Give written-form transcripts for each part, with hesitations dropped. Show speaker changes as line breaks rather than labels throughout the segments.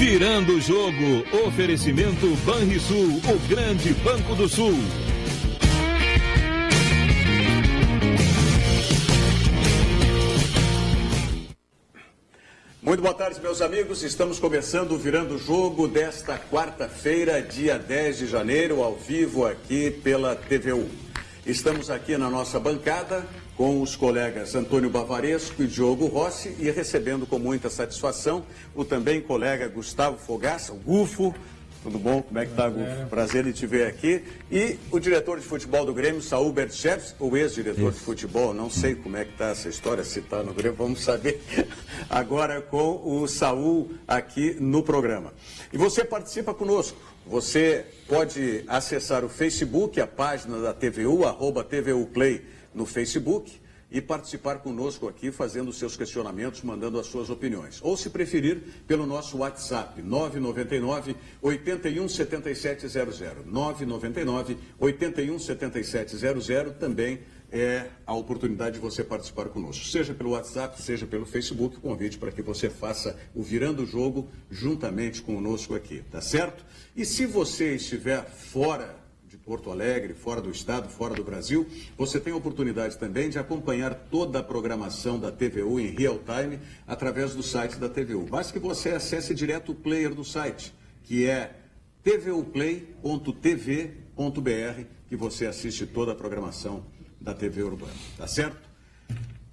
Virando o jogo, oferecimento Banrisul, o grande Banco do Sul.
Muito boa tarde, meus amigos. Estamos começando o Virando o Jogo desta quarta-feira, dia 10 de janeiro, ao vivo aqui pela TVU. Estamos aqui na nossa bancada com os colegas Antônio Bavaresco e Diogo Rossi e recebendo com muita satisfação o também colega Gustavo Fogaça, o Gufo. Tudo bom? Como é que está, Gufo? Prazer em te ver aqui. E o diretor de futebol do Grêmio, Saul Berchevs, o ex-diretor de futebol, não sei como é que está essa história, se está no Grêmio, vamos saber agora com o Saul aqui no programa. E você participa conosco. Você pode acessar o Facebook, a página da TVU, @TVUplay no Facebook, e participar conosco aqui, fazendo os seus questionamentos, mandando as suas opiniões. Ou, se preferir, pelo nosso WhatsApp, 999-817700. 999-817700 também é a oportunidade de você participar conosco. Seja pelo WhatsApp, seja pelo Facebook, convite para que você faça o Virando o Jogo juntamente conosco aqui, tá certo? E se você estiver fora de Porto Alegre, fora do estado, fora do Brasil, você tem a oportunidade também de acompanhar toda a programação da TVU em real time através do site da TVU. Basta que você acesse direto o player do site, que é tvuplay.tv.br, que você assiste toda a programação da TV Urbana, tá certo?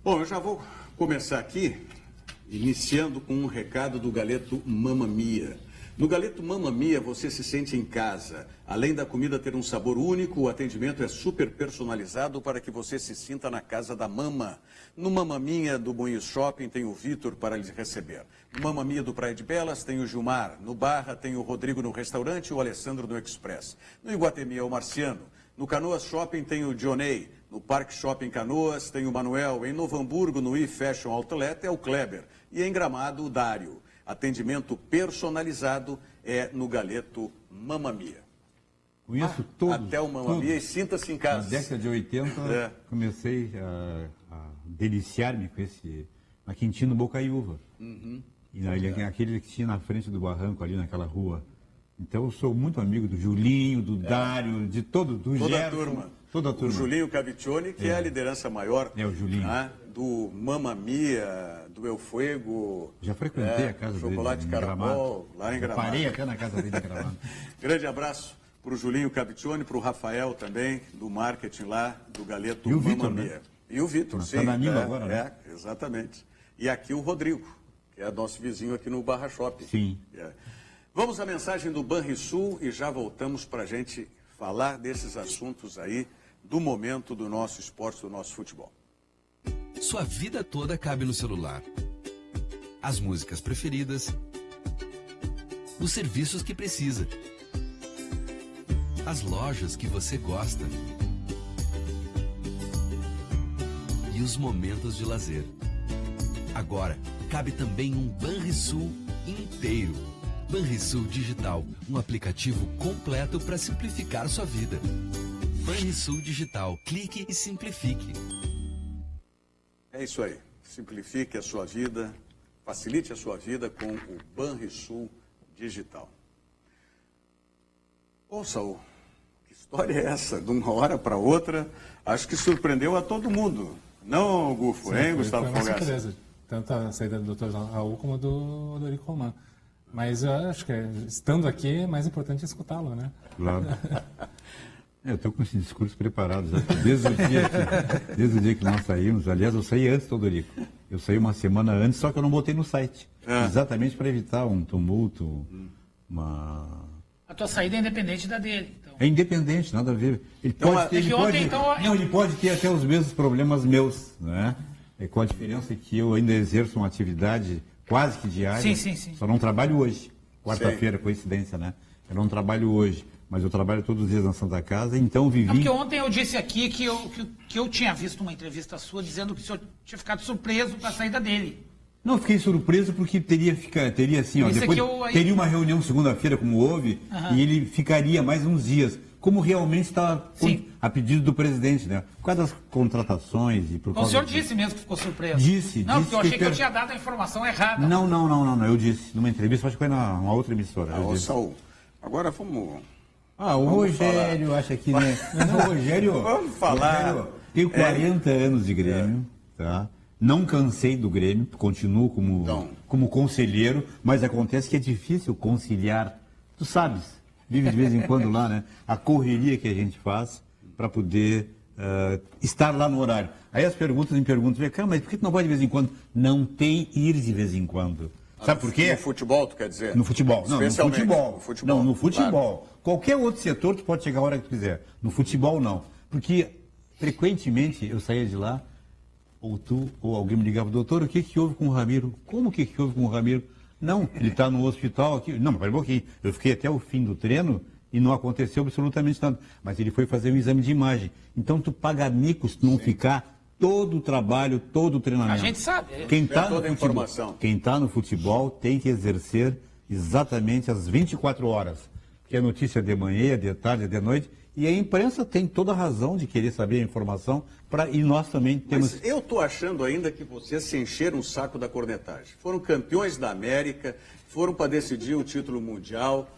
Bom, eu já vou começar aqui, iniciando com um recado do Galeto Mamma Mia. No Galeto Mamma Mia você se sente em casa. Além da comida ter um sabor único, o atendimento é super personalizado para que você se sinta na casa da mama. No Mamma Mia do Moinhos Shopping tem o Vitor para lhe receber. No Mamma Mia do Praia de Belas tem o Gilmar. No Barra tem o Rodrigo no restaurante e o Alessandro no Express. No Iguatemi é o Marciano. No Canoas Shopping tem o Dionei. No Parque Shopping Canoas tem o Manuel. Em Novo Hamburgo, no E-Fashion Outlet, é o Kleber. E em Gramado, o Dário. Atendimento personalizado é no Galeto Mamma Mia.
Conheço todos.
Até o Mamma Mia, e sinta-se em casa.
Na década de 80, comecei a deliciar-me com esse... na Quintino Bocaiúva. E aquele que tinha na frente do barranco, ali naquela rua. Então, eu sou muito amigo do Julinho, do Dário, de todo, do
toda
Gerson. Toda a turma.
O Julinho Cavicchione, que é a liderança maior.
É, o Julinho.
Do Mamma Mia, do El Fuego.
Já frequentei a casa dele.
Chocolate Caracol, lá em Gramado.
Parei até na casa dele em Gramado.
Grande abraço para o Julinho Cavicchione, para o Rafael também, do marketing lá, do Galeto
e o
Mamma
Vitor,
Mia.
né?
E o Vitor, sim.
Está na Nima agora, né?
Exatamente. E aqui o Rodrigo, que é nosso vizinho aqui no Barra Shopping.
Sim.
Vamos à mensagem do Banrisul e já voltamos para a gente falar desses assuntos aí, do momento do nosso esporte, do nosso futebol.
Sua vida toda cabe no celular. As músicas preferidas, os serviços que precisa, as lojas que você gosta e os momentos de lazer. Agora, cabe também um Banrisul inteiro. Banrisul Digital, um aplicativo completo para simplificar sua vida. Banrisul Digital, clique e simplifique.
É isso aí, simplifique a sua vida, facilite a sua vida com o Banrisul Digital. Ô, Saul, que história é essa? De uma hora para outra, acho que surpreendeu a todo mundo. Não, Gufo,
sim,
hein, Gustavo Fogaça?
Surpresa, tanto a saída do Dr. Raul como do Eurico Roman. Mas eu acho que, estando aqui, é mais importante escutá-lo, né?
Claro. Eu estou com esse discurso preparado já, desde o dia que nós saímos. Aliás, eu saí antes do Eurico. Eu saí uma semana antes, só que eu não botei no site. Exatamente para evitar um tumulto,
A tua saída é independente da dele. Então.
É independente, nada a ver. Ele pode ter até os mesmos problemas meus, né? Com a diferença que eu ainda exerço uma atividade quase que diária.
Sim.
Só não trabalho hoje. Quarta-feira, coincidência, né? Eu não trabalho hoje, mas eu trabalho todos os dias na Santa Casa, então vivi...
Porque ontem eu disse aqui que eu tinha visto uma entrevista sua dizendo que o senhor tinha ficado surpreso com a saída dele.
Não, fiquei surpreso porque teria assim, depois teria uma reunião segunda-feira, como houve, e ele ficaria mais uns dias. Como realmente está a pedido do presidente, né? Por causa das contratações e por causa...
O senhor disse mesmo que ficou surpreso.
Disse.
Não, porque eu achei que eu tinha dado a informação errada.
Não, eu disse. Numa entrevista, acho que foi numa outra emissora.
Ô, Saul, agora vamos...
O Rogério acha que... Né? Não, o Rogério...
Vamos falar.
Rogério, tenho 40 anos de Grêmio, tá? Não cansei do Grêmio, continuo como conselheiro, mas acontece que é difícil conciliar. Tu sabes, vive de vez em quando lá, né? A correria que a gente faz para poder estar lá no horário. Aí as perguntas me perguntam, cara, mas por que tu não pode de vez em quando? Não tem ir de vez em quando. Sabe por quê?
No futebol, tu quer dizer?
No futebol. Não, no futebol. Não, no futebol.
Claro.
Qualquer outro setor, tu pode chegar a hora que tu quiser. No futebol, não. Porque, frequentemente, eu saía de lá, ou tu, ou alguém me ligava, doutor, o que houve com o Ramiro? Como que houve com o Ramiro? Não, ele está no hospital aqui. Não, mas pera um pouquinho. Eu fiquei até o fim do treino e não aconteceu absolutamente nada. Mas ele foi fazer um exame de imagem. Então, tu paga mico se tu não ficar todo o trabalho, todo o treinamento.
A gente sabe.
Quem está
toda a informação.
Quem está no futebol tem que exercer exatamente as 24 horas. Que é notícia de manhã, de tarde, de noite. E a imprensa tem toda a razão de querer saber a informação, e nós também temos...
Mas eu estou achando ainda que vocês se encheram o saco da cornetagem. Foram campeões da América, foram para decidir o título mundial,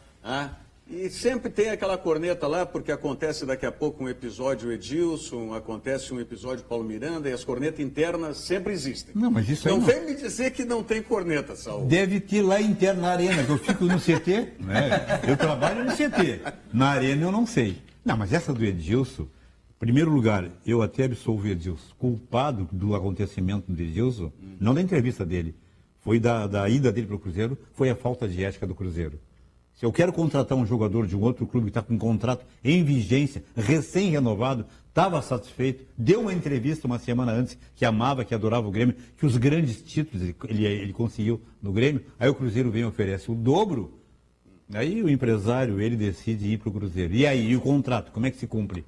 e sempre tem aquela corneta lá, porque acontece daqui a pouco um episódio Edilson, acontece um episódio Paulo Miranda, e as cornetas internas sempre existem.
Não, mas isso aí
não vem me dizer que não tem corneta, Saul.
Deve ter lá interna na arena, que eu fico no CT, né? Eu trabalho no CT. Na arena eu não sei. Não, mas essa do Edilson, em primeiro lugar, eu até absolvo o Edilson. Culpado do acontecimento do Edilson, não da entrevista dele, foi da ida dele para o Cruzeiro, foi a falta de ética do Cruzeiro. Se eu quero contratar um jogador de um outro clube que está com um contrato em vigência, recém-renovado, estava satisfeito, deu uma entrevista uma semana antes que amava, que adorava o Grêmio, que os grandes títulos ele conseguiu no Grêmio, aí o Cruzeiro vem e oferece o dobro. Aí o empresário, ele decide ir para o Cruzeiro. E aí, e o contrato, como é que se cumpre?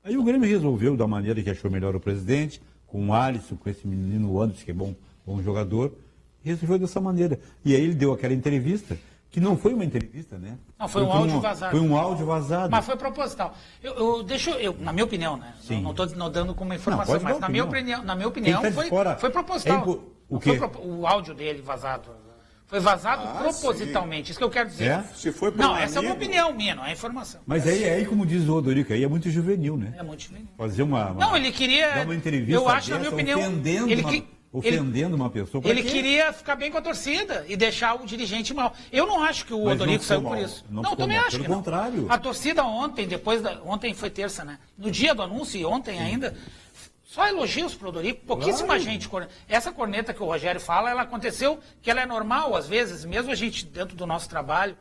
Aí o Grêmio resolveu, da maneira que achou melhor o presidente, com o Alisson, com esse menino Anderson, que é bom jogador, resolveu dessa maneira. E aí ele deu aquela entrevista, que não foi uma entrevista, né?
Não, foi um áudio vazado.
Foi um áudio vazado.
Mas foi proposital. Na minha opinião, né?
Sim.
Não estou dando como informação, mas na minha opinião foi proposital.
O quê?
O áudio dele vazado. Foi vazado propositalmente, sim. Isso que eu quero dizer.
É?
Se foi
não, essa é uma opinião minha, não é informação.
Mas aí, como diz o Odorico, aí é muito juvenil, né?
É muito juvenil.
Fazer
não, ele queria...
dar uma entrevista
eu acho, na minha opinião...
Ofendendo uma pessoa.
Ele queria ficar bem com a torcida e deixar o dirigente mal. Eu não acho que o Odorico saiu por isso. Não, também acho que não.
Pelo contrário.
A torcida ontem, ontem foi terça, né? No dia do anúncio e ontem ainda... Só elogios pro Odorico, pouquíssima gente. Essa corneta que o Rogério fala, ela aconteceu, que ela é normal, às vezes, mesmo a gente dentro do nosso trabalho.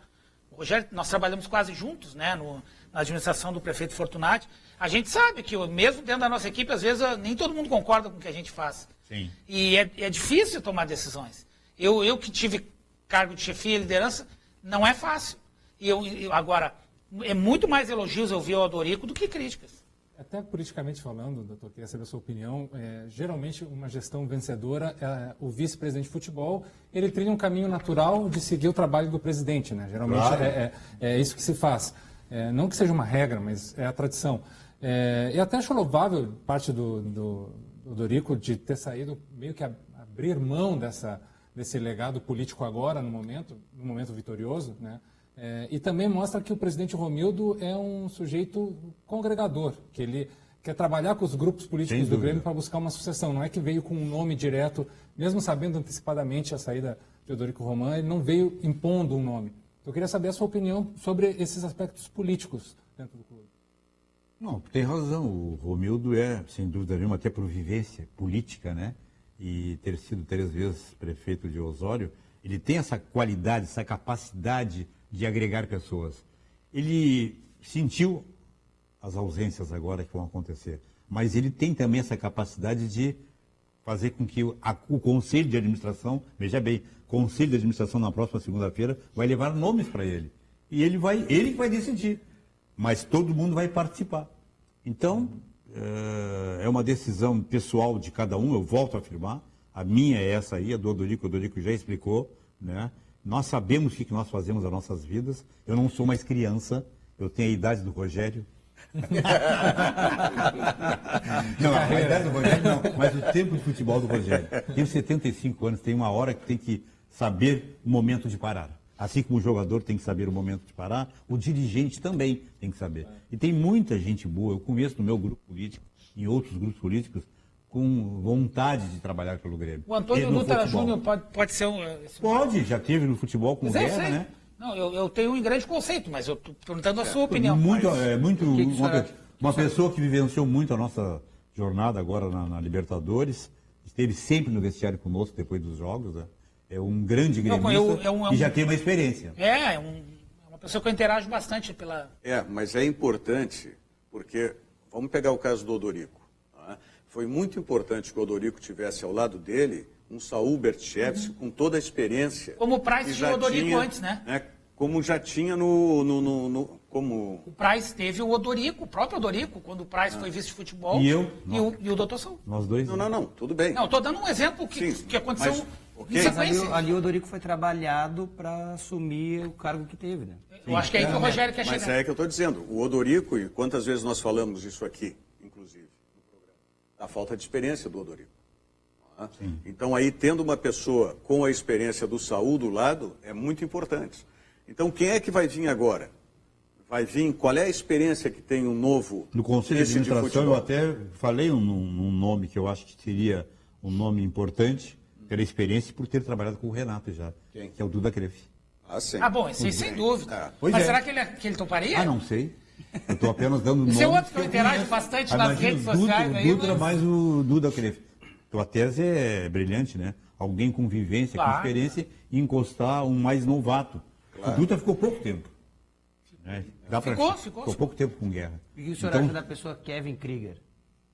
O Rogério, nós trabalhamos quase juntos, né, na administração do prefeito Fortunati. A gente sabe que, mesmo dentro da nossa equipe, às vezes, nem todo mundo concorda com o que a gente faz.
Sim.
E é difícil tomar decisões. Eu que tive cargo de chefia e liderança, não é fácil. Agora, é muito mais elogios eu vi ao Odorico do que críticas.
Até politicamente falando, doutor, queria saber a sua opinião. Geralmente, uma gestão vencedora, o vice-presidente de futebol, ele trilha um caminho natural de seguir o trabalho do presidente, né? Geralmente
claro.
É isso que se faz. Não que seja uma regra, mas é a tradição. E até acho louvável parte do Odorico de ter saído, meio que abrir mão desse legado político agora, no momento vitorioso, né? E também mostra que o presidente Romildo é um sujeito congregador, que ele quer trabalhar com os grupos políticos do Grêmio para buscar uma sucessão. Não é que veio com um nome direto, mesmo sabendo antecipadamente a saída de Odorico Roman, ele não veio impondo um nome. Eu queria saber a sua opinião sobre esses aspectos políticos dentro do clube.
Não, tem razão. O Romildo é, sem dúvida nenhuma, até por vivência política, né? E ter sido 3 vezes prefeito de Osório, ele tem essa qualidade, essa capacidade de agregar pessoas. Ele sentiu as ausências agora que vão acontecer, mas ele tem também essa capacidade de fazer com que o Conselho de Administração, veja bem, Conselho de Administração na próxima segunda-feira vai levar nomes para ele. E ele que vai decidir, mas todo mundo vai participar. Então, é uma decisão pessoal de cada um, eu volto a afirmar, a minha é essa aí, a do Odorico, o Odorico já explicou, né? Nós sabemos o que nós fazemos nas nossas vidas. Eu não sou mais criança, eu tenho a idade do Rogério, Não, a idade do Rogério não, mas o tempo de futebol do Rogério. Tem 75 anos, tem uma hora que tem que saber o momento de parar. Assim como o jogador tem que saber o momento de parar, o dirigente também tem que saber. E tem muita gente boa, eu conheço no meu grupo político, em outros grupos políticos, com vontade de trabalhar pelo Grêmio.
O Antônio Dutra Júnior pode ser um...
Pode, já teve no futebol com o Guerra, né?
Não, eu tenho um grande conceito, mas eu estou perguntando a sua opinião.
Uma pessoa que vivenciou muito a nossa jornada agora na Libertadores, esteve sempre no vestiário conosco depois dos jogos, né? É um grande gremista e já tem uma experiência.
É uma pessoa que eu interajo bastante pela...
Mas é importante, porque vamos pegar o caso do Odorico. Tá? Foi muito importante que o Odorico tivesse ao lado dele um Saúl Bertchevsky com toda a experiência.
Como o Price tinha o Odorico antes, né?
Como já tinha como...
O Price teve o Odorico, o próprio Odorico, quando o Price foi vice de futebol.
E eu?
E o Dr. Saúl.
Nós dois?
Não, tudo bem.
Não, estou dando um exemplo que aconteceu em sequência.
Ali o Odorico foi trabalhado para assumir o cargo que teve, né?
Eu acho que é aí que o Rogério quer chegar.
Mas é que eu estou dizendo, o Odorico, e quantas vezes nós falamos isso aqui, inclusive, no programa, da falta de experiência do Odorico. Então aí, tendo uma pessoa com a experiência do Saúl do lado, é muito importante. Então, quem é que vai vir agora? Vai vir, qual é a experiência que tem um novo...
No Conselho de Administração, eu até falei um nome que eu acho que seria um nome importante, pela experiência e por ter trabalhado com o Renato já, que é o Duda Kreff.
Sim.
Bom, esse sem dúvida. Mas será que ele toparia?
Não sei. Eu estou apenas dando nome.
Esse é outro que eu interajo bastante nas redes sociais.
O Duda mais o Duda Kreff. Tua tese é brilhante, né? Alguém com vivência, com experiência, e encostar um mais novato. Claro. O Duda ficou pouco tempo. Né? Ficou pouco tempo com Guerra.
E o que o senhor acha da pessoa Kevin Krieger?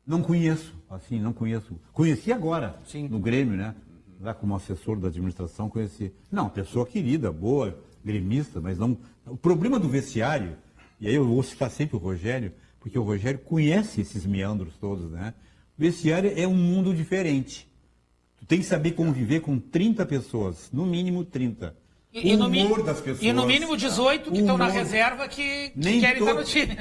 Não conheço, não conheço. Conheci agora,
sim,
no Grêmio, né? Lá como assessor da administração, conheci. Não, pessoa querida, boa, gremista, mas não... O problema do vestiário, e aí eu vou citar sempre o Rogério, porque o Rogério conhece esses meandros todos, né? O vestiário é um mundo diferente. Tu tem que saber conviver com 30 pessoas, no mínimo 30.
O humor das pessoas. E no mínimo 18 que estão na reserva que querem estar no time.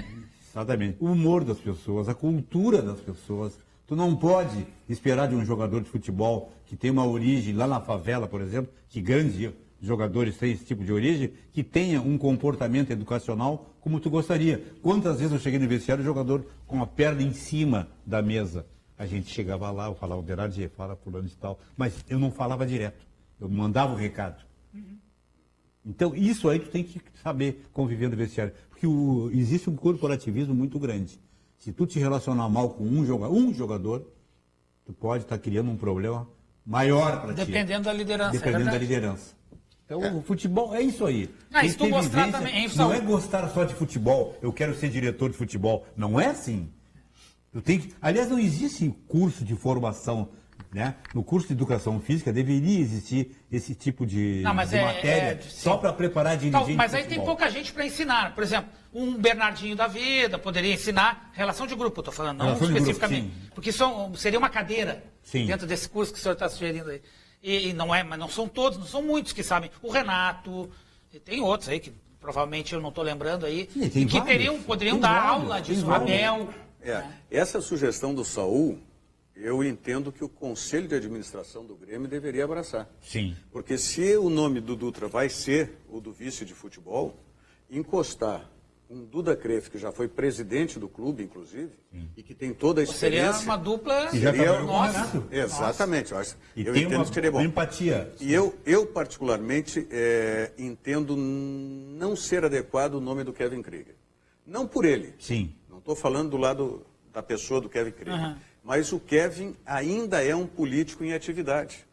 Exatamente. O humor das pessoas, a cultura das pessoas. Tu não pode esperar de um jogador de futebol que tem uma origem lá na favela, por exemplo, que grandes jogadores têm esse tipo de origem, que tenha um comportamento educacional como tu gostaria. Quantas vezes eu cheguei no vestiário, o jogador com a perna em cima da mesa. A gente chegava lá, eu falava, Berardi, fala fulano de tal, mas eu não falava direto, eu mandava o recado. Então, isso aí tu tem que saber conviver no vestiário, porque existe um corporativismo muito grande. Se tu te relacionar mal com um jogador, tu pode estar criando um problema maior para ti.
Dependendo da liderança.
Dependendo da liderança. Então, o futebol é isso aí.
Se tu gostar também,
não é gostar só de futebol, eu quero ser diretor de futebol. Não é assim. Aliás, não existe curso de formação, né? No curso de educação física deveria existir esse tipo de matéria só para preparar dirigente.
Mas aí tem pouca gente para ensinar. Por exemplo, um Bernardinho da vida poderia ensinar relação de grupo, eu estou falando, não especificamente.
Grupo,
porque seria uma cadeira dentro desse curso que o senhor está sugerindo aí. E mas não são todos, não são muitos que sabem. O Renato, e tem outros aí que provavelmente eu não estou lembrando aí, e que poderiam dar aula disso, o Abel.
Essa sugestão do Saúl, eu entendo que o Conselho de Administração do Grêmio deveria abraçar.
Sim.
Porque se o nome do Dutra vai ser o do vice de futebol, encostar um Duda Kreff, que já foi presidente do clube, inclusive, e que tem toda a experiência...
Seria uma dupla...
Nossa. Exatamente. Eu entendo que seria bom.
Empatia.
E eu particularmente, entendo não ser adequado o nome do Kevin Krieger. Não por ele.
Sim.
Não estou falando do lado da pessoa do Kevin Krieger. Mas o Kevin ainda é um político em atividade.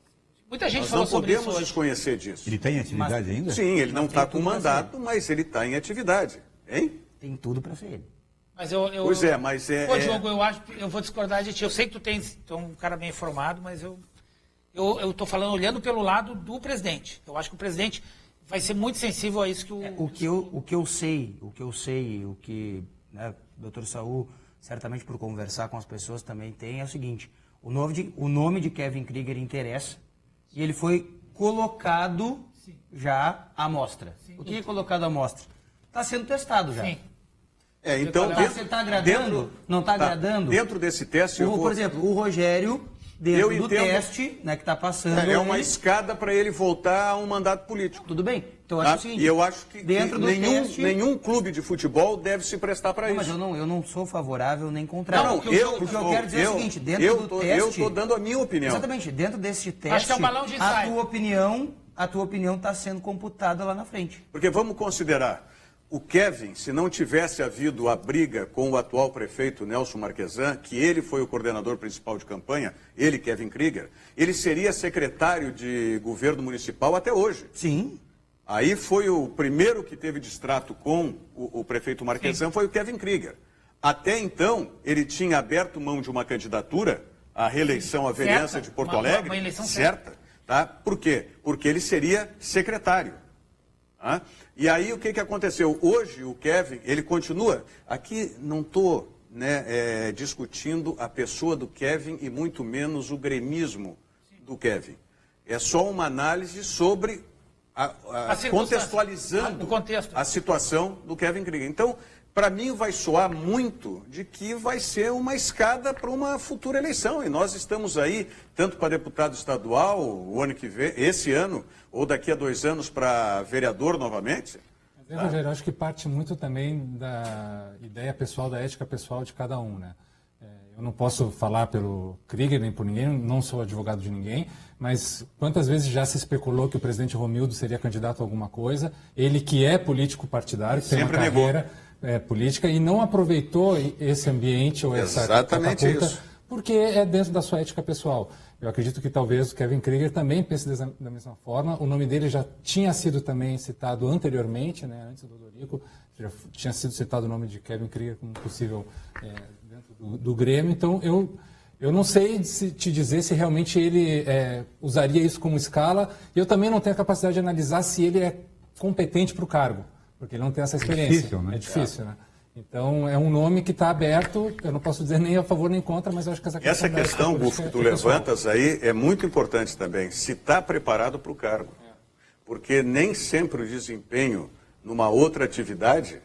Muita gente falou sobre isso.
Nós não podemos desconhecer disso.
Ele está em atividade ainda?
Sim, ele não está com mandato, mas ele está em atividade. Hein?
Tem tudo para ser ele.
Mas
pois é, mas é...
Pô, Diogo, eu vou discordar de ti. Eu sei que tu é um cara bem informado, mas eu estou falando, olhando pelo lado do presidente. Eu acho que o presidente vai ser muito sensível a isso que
o que eu sei, o que né, o Dr. Saúl, certamente por conversar com as pessoas também tem, é o seguinte, o nome de Kevin Krieger interessa e ele foi colocado já à mostra. O que é colocado à mostra? Está sendo testado já.
Sim.
Então,
Você está agradando? Não está agradando?
Dentro desse teste,
Por exemplo, o Rogério, dentro do teste, né, que está passando...
É uma escada para ele voltar a um mandato político.
Tudo bem. Então, eu acho o seguinte...
E eu acho que
dentro do
nenhum clube de futebol deve se prestar para isso.
Mas eu não sou favorável nem contrário.
Não,
o que eu quero dizer é o seguinte, dentro do teste...
Eu estou dando a minha opinião.
Exatamente, dentro desse teste...
Acho que é um balão de ensaio.
A tua opinião está sendo computada lá na frente.
Porque vamos considerar... O Kevin, se não tivesse havido a briga com o atual prefeito Nelson Marquesan, que ele foi o coordenador principal de campanha, ele, Kevin Krieger, ele seria secretário de governo municipal até hoje.
Sim.
Aí foi o primeiro que teve distrato com o prefeito Marquesan, foi o Kevin Krieger. Até então, ele tinha aberto mão de uma candidatura à reeleição à vereança de Porto Alegre,
uma eleição
certa. Tá? Por quê? Porque ele seria secretário. E aí o que aconteceu? Hoje o Kevin, ele continua, aqui não estou discutindo a pessoa do Kevin e muito menos o gremismo do Kevin. É só uma análise sobre, contextualizando a situação do Kevin Krieger. Então, para mim vai soar muito de que vai ser uma escada para uma futura eleição. E nós estamos aí, tanto para deputado estadual, o ano que vem, esse ano, ou daqui a 2 anos para vereador novamente.
Rogério, acho que parte muito também da ideia pessoal, da ética pessoal de cada um, né? Eu não posso falar pelo Krieger nem por ninguém, não sou advogado de ninguém, mas quantas vezes já se especulou que o presidente Romildo seria candidato a alguma coisa, ele que é político partidário, que tem uma carreira política e não aproveitou esse ambiente ou essa catapulta, porque é dentro da sua ética pessoal. Eu acredito que talvez o Kevin Krieger também pense da mesma forma. O nome dele já tinha sido também citado anteriormente, né, antes do Dorico, já tinha sido citado o nome de Kevin Krieger como possível dentro do Grêmio. Então, eu não sei te dizer se realmente ele usaria isso como escala. E eu também não tenho a capacidade de analisar se ele é competente para o cargo, porque ele não tem essa experiência.
É difícil, né?
É difícil, né? Então, é um nome que está aberto, eu não posso dizer nem a favor nem contra, mas eu acho que
essa questão, Bufo, que tu levantas aí é muito importante também, se está preparado para o cargo. Porque nem sempre o desempenho numa outra atividade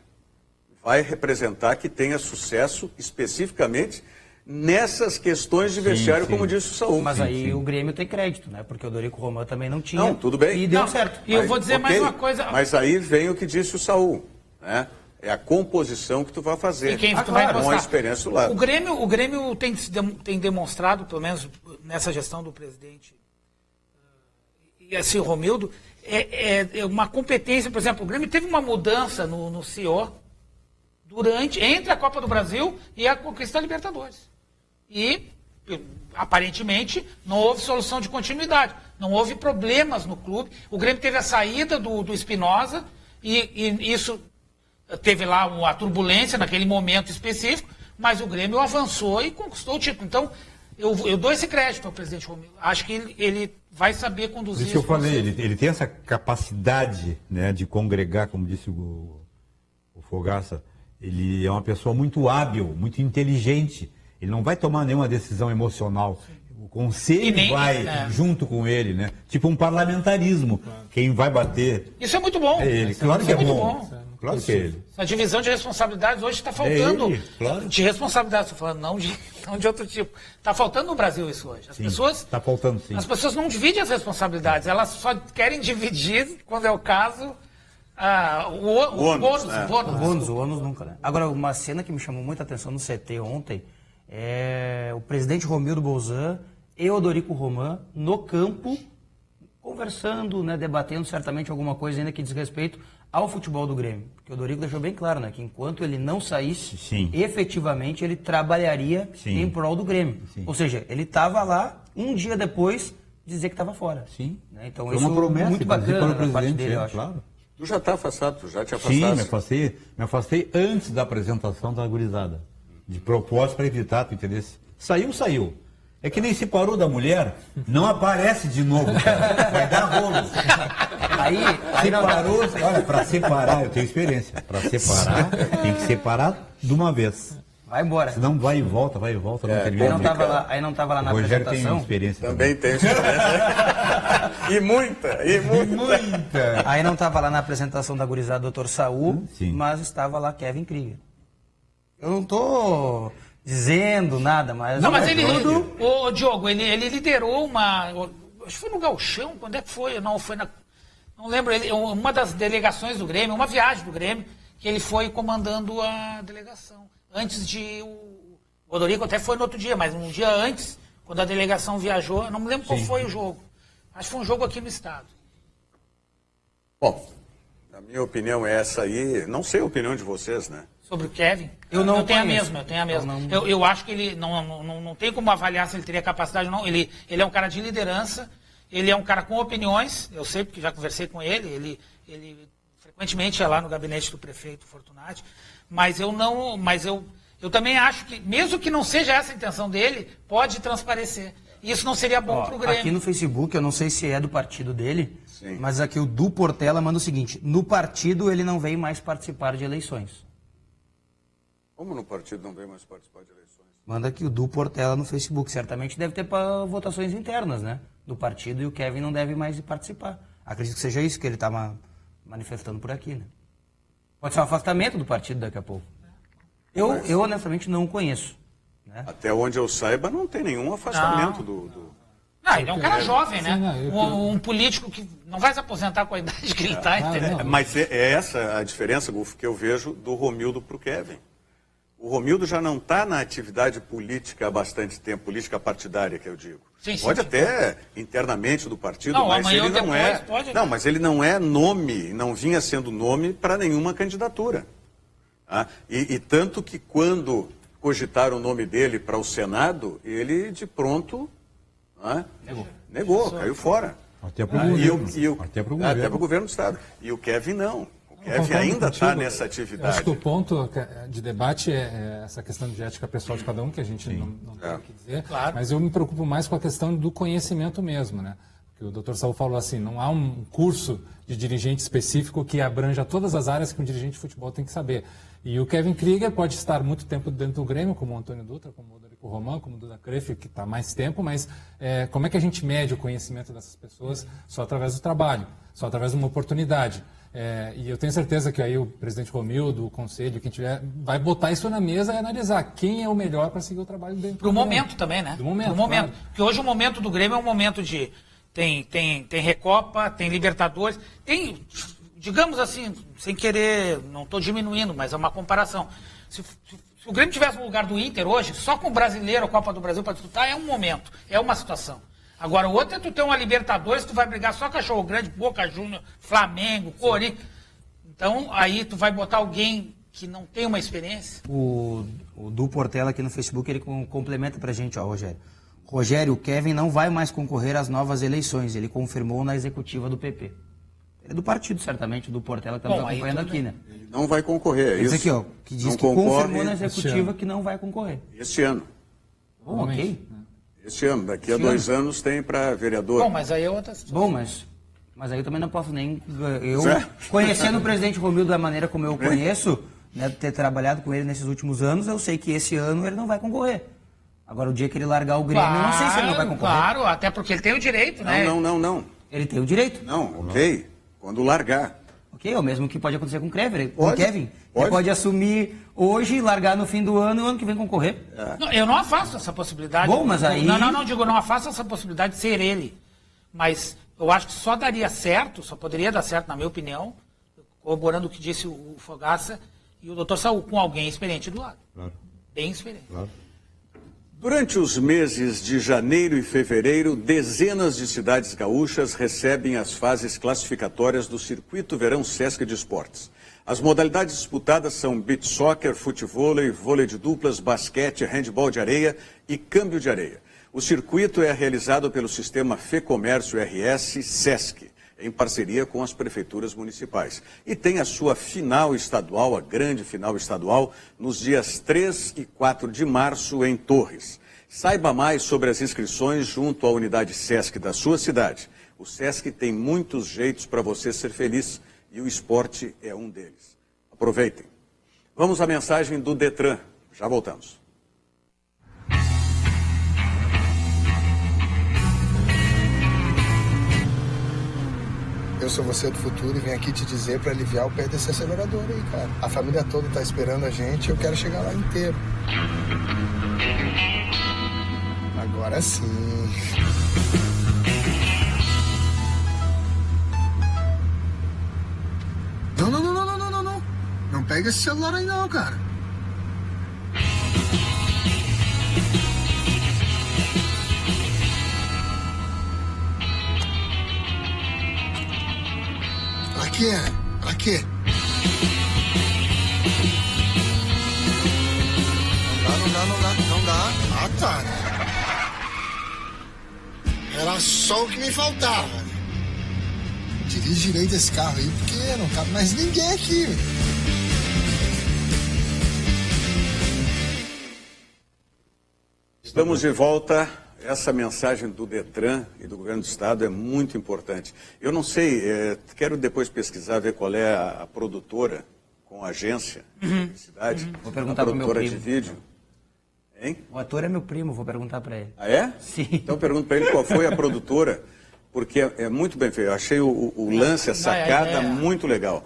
vai representar que tenha sucesso especificamente nessas questões de vestiário, como disse o Saúl.
Mas aí o Grêmio tem crédito, né? Porque o Dorico Roman também não tinha.
Não, tudo bem.
E deu certo.
E eu vou dizer mais uma coisa.
Mas aí vem o que disse o Saúl, né? É a composição que tu vai fazer.
E quem tu vai
com a experiência do lado.
O Grêmio tem demonstrado, pelo menos nessa gestão do presidente e assim, o Romildo, é uma competência. Por exemplo, o Grêmio teve uma mudança no CEO entre a Copa do Brasil e a conquista da Libertadores. E, aparentemente, não houve solução de continuidade. Não houve problemas no clube. O Grêmio teve a saída do Espinosa e isso... Teve lá uma turbulência naquele momento específico, mas o Grêmio avançou e conquistou o título. Então, eu dou esse crédito ao presidente Romildo. Acho que ele vai saber conduzir
isso. Isso que eu falei, ele tem essa capacidade, né, de congregar, como disse o Fogaça. Ele é uma pessoa muito hábil, muito inteligente. Ele não vai tomar nenhuma decisão emocional. O conselho vai junto com ele, né? Tipo um parlamentarismo. Quem vai bater...
Isso é muito bom.
É ele. Claro que é bom. Claro que é ele.
A divisão de responsabilidades hoje está faltando.
Ele, claro.
De responsabilidades, estou falando, não de outro tipo. Está faltando no Brasil isso hoje.
Está faltando, sim.
As pessoas não dividem as responsabilidades, elas só querem dividir, quando é o caso, o ônus.
O ônus nunca, né? Agora, uma cena que me chamou muita atenção no CT ontem é o presidente Romildo Bolzan e o Dorico Roman no campo, conversando, né, debatendo certamente alguma coisa ainda que diz respeito ao futebol do Grêmio. Porque o Dorico deixou bem claro, né, que enquanto ele não saísse, efetivamente ele trabalharia em prol do Grêmio. Sim. Ou seja, ele estava lá, um dia depois, dizer que estava fora.
Sim.
Né? Então,
foi
isso
uma promessa,
muito bacana
da parte
dele, eu acho.
Claro.
Tu já está afastado, tu já te afastaste?
Sim, me afastei antes da apresentação da gurizada. De propósito para evitar, tu entendesse? Saiu. É que nem se parou da mulher, não aparece de novo, cara. Vai dar rolo.
Aí
separou, olha, para separar, eu tenho experiência. Para separar, tem que separar de uma vez.
Vai embora.
Senão vai e volta, não termina.
Aí não estava lá na
Rogério
apresentação.
Tem experiência
também tem experiência. e muita.
Aí não estava lá na apresentação da gurizada Dr. Saúl, mas estava lá Kevin Krieger. Eu não tô dizendo nada, mas...
Não, mas ele... Ô, Diogo, ele liderou uma... Acho que foi no Gauchão, quando é que foi? Não, foi na... Não lembro, uma das delegações do Grêmio, uma viagem do Grêmio, que ele foi comandando a delegação. Antes de... O Odorico até foi no outro dia, mas um dia antes, quando a delegação viajou, eu não me lembro qual foi o jogo. Acho que foi um jogo aqui no estado.
Bom, a minha opinião é essa aí. Não sei a opinião de vocês, né?
Sobre o Kevin?
Eu tenho
a mesma. Eu acho que ele não tem como avaliar se ele teria capacidade ou não. Ele é um cara de liderança, ele é um cara com opiniões, eu sei porque já conversei com ele frequentemente é lá no gabinete do prefeito Fortunati, mas eu também acho que, mesmo que não seja essa a intenção dele, pode transparecer. Isso não seria bom para o Grêmio.
Aqui no Facebook, eu não sei se é do partido dele,
sim,
mas aqui o Du Portela manda o seguinte: no partido ele não vem mais participar de eleições.
Como no partido não vem mais participar de eleições?
Manda aqui o Du Portela no Facebook. Certamente deve ter para votações internas, né? Do partido, e o Kevin não deve mais participar. Acredito que seja isso que ele está manifestando por aqui, né? Pode ser um afastamento do partido daqui a pouco. Eu honestamente não o conheço. Né?
Até onde eu saiba, não tem nenhum afastamento do...
Não, ele é um cara jovem, né? Um político que não vai se aposentar com a idade que ele está, entendeu?
Mas é essa a diferença, Gulf, que eu vejo do Romildo para o Kevin. O Romildo já não está na atividade política há bastante tempo, política partidária, que eu digo. Pode até internamente do partido, mas ele não é. Não, mas ele não é nome, não vinha sendo nome para nenhuma candidatura. E tanto que quando cogitaram o nome dele para o Senado, ele de pronto negou, caiu fora.
Até para o
governo do Estado. E o Kevin não. O Kevin ainda está nessa atividade.
Acho que o ponto de debate é essa questão de ética pessoal de cada um, que a gente não tem o que dizer.
Claro.
Mas eu me preocupo mais com a questão do conhecimento mesmo, né? Porque o Dr. Saul falou assim, não há um curso de dirigente específico que abranja todas as áreas que um dirigente de futebol tem que saber. E o Kevin Krieger pode estar muito tempo dentro do Grêmio, como o Antônio Dutra, como o Odorico Romão, como o Duda Kreff, que está mais tempo, mas como é que a gente mede o conhecimento dessas pessoas? Só através do trabalho, só através de uma oportunidade. E eu tenho certeza que aí o presidente Romildo, o conselho, quem tiver, vai botar isso na mesa e analisar quem é o melhor para seguir o trabalho dentro
do momento também, né?
Do momento.
Claro. Porque hoje o momento do Grêmio é um momento de... Tem Recopa, tem Libertadores, tem, digamos assim, sem querer, não estou diminuindo, mas é uma comparação. Se o Grêmio tivesse no lugar do Inter hoje, só com o Brasileiro, a Copa do Brasil para disputar, é um momento, é uma situação. Agora, o outro é tu ter uma Libertadores, tu vai brigar só Cachorro Grande, Boca Juniors, Flamengo, Corinthians. Então, aí tu vai botar alguém que não tem uma experiência.
O Du Portela aqui no Facebook, ele complementa pra gente, Rogério. Rogério, o Kevin não vai mais concorrer às novas eleições, ele confirmou na executiva do PP. Ele é do partido, certamente, do Portela, que estamos acompanhando aqui, né?
Ele não vai concorrer, é isso?
Aqui, que diz que confirmou na executiva que não vai concorrer.
Este ano.
Ok.
Este ano, daqui a 2 anos tem para vereador.
Bom, mas aí é outra situação.
Bom, mas aí eu também não posso nem... Conhecendo o presidente Romildo da maneira como eu conheço, né, ter trabalhado com ele nesses últimos anos, eu sei que esse ano ele não vai concorrer. Agora, o dia que ele largar o Grêmio, eu não sei se ele não vai concorrer.
Claro, até porque ele tem o direito, né?
Não.
Ele tem o direito.
Não, ok. Quando largar.
Ok, é o mesmo que pode acontecer com o Kevin. Ele pode assumir hoje, largar no fim do ano e o ano que vem concorrer.
Não, eu não afasto essa possibilidade.
Bom, mas aí...
Não afasto essa possibilidade de ser ele. Mas eu acho que só daria certo, só poderia dar certo, na minha opinião, corroborando o que disse o Fogaça e o Dr. Saul, com alguém experiente do lado.
Claro.
Bem experiente.
Claro.
Durante os meses de janeiro e fevereiro, dezenas de cidades gaúchas recebem as fases classificatórias do Circuito Verão Sesc de Esportes. As modalidades disputadas são beach soccer, futevôlei, vôlei de duplas, basquete, handebol de areia e câmbio de areia. O circuito é realizado pelo sistema FEComércio RS Sesc, em parceria com as prefeituras municipais. E tem a sua final estadual, a grande final estadual, nos dias 3 e 4 de março em Torres. Saiba mais sobre as inscrições junto à unidade Sesc da sua cidade. O Sesc tem muitos jeitos para você ser feliz e o esporte é um deles. Aproveitem. Vamos à mensagem do Detran. Já voltamos.
eu sou você do futuro e venho aqui te dizer para aliviar o pé desse acelerador aí, cara. A família toda tá esperando a gente e eu quero chegar lá inteiro. Agora sim. Não. Não pega esse celular aí não, cara. Pra quê? Não dá. Ah, tá. Era só o que me faltava. Dirige direito esse carro aí, porque não cabe mais ninguém aqui.
Estamos de volta. Essa mensagem do Detran e do Governo do Estado é muito importante. Eu não sei, quero depois pesquisar, ver qual é a produtora com a agência de publicidade.
Vou perguntar para o meu primo.
De vídeo. Hein?
O ator é meu primo, vou perguntar para ele.
Ah, é?
Sim.
Então pergunto para ele qual foi a produtora, porque é muito bem feito. Eu achei o lance, a sacada muito legal.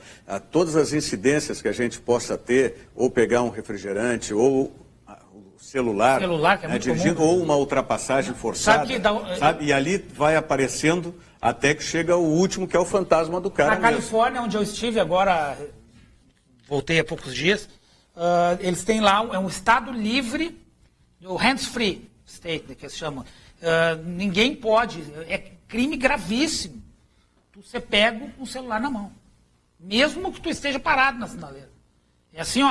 Todas as incidências que a gente possa ter, ou pegar um refrigerante, ou celular
que é muito
dirigindo,
comum.
ou uma ultrapassagem forçada, sabe? E ali vai aparecendo até que chega o último, que é o fantasma do cara.
Na Califórnia, onde eu estive agora, voltei há poucos dias, eles têm lá, é um estado livre, o hands-free state, que se chama. Ninguém pode, é crime gravíssimo tu ser pego com o celular na mão, mesmo que tu esteja parado na sinaleira. É assim, ó,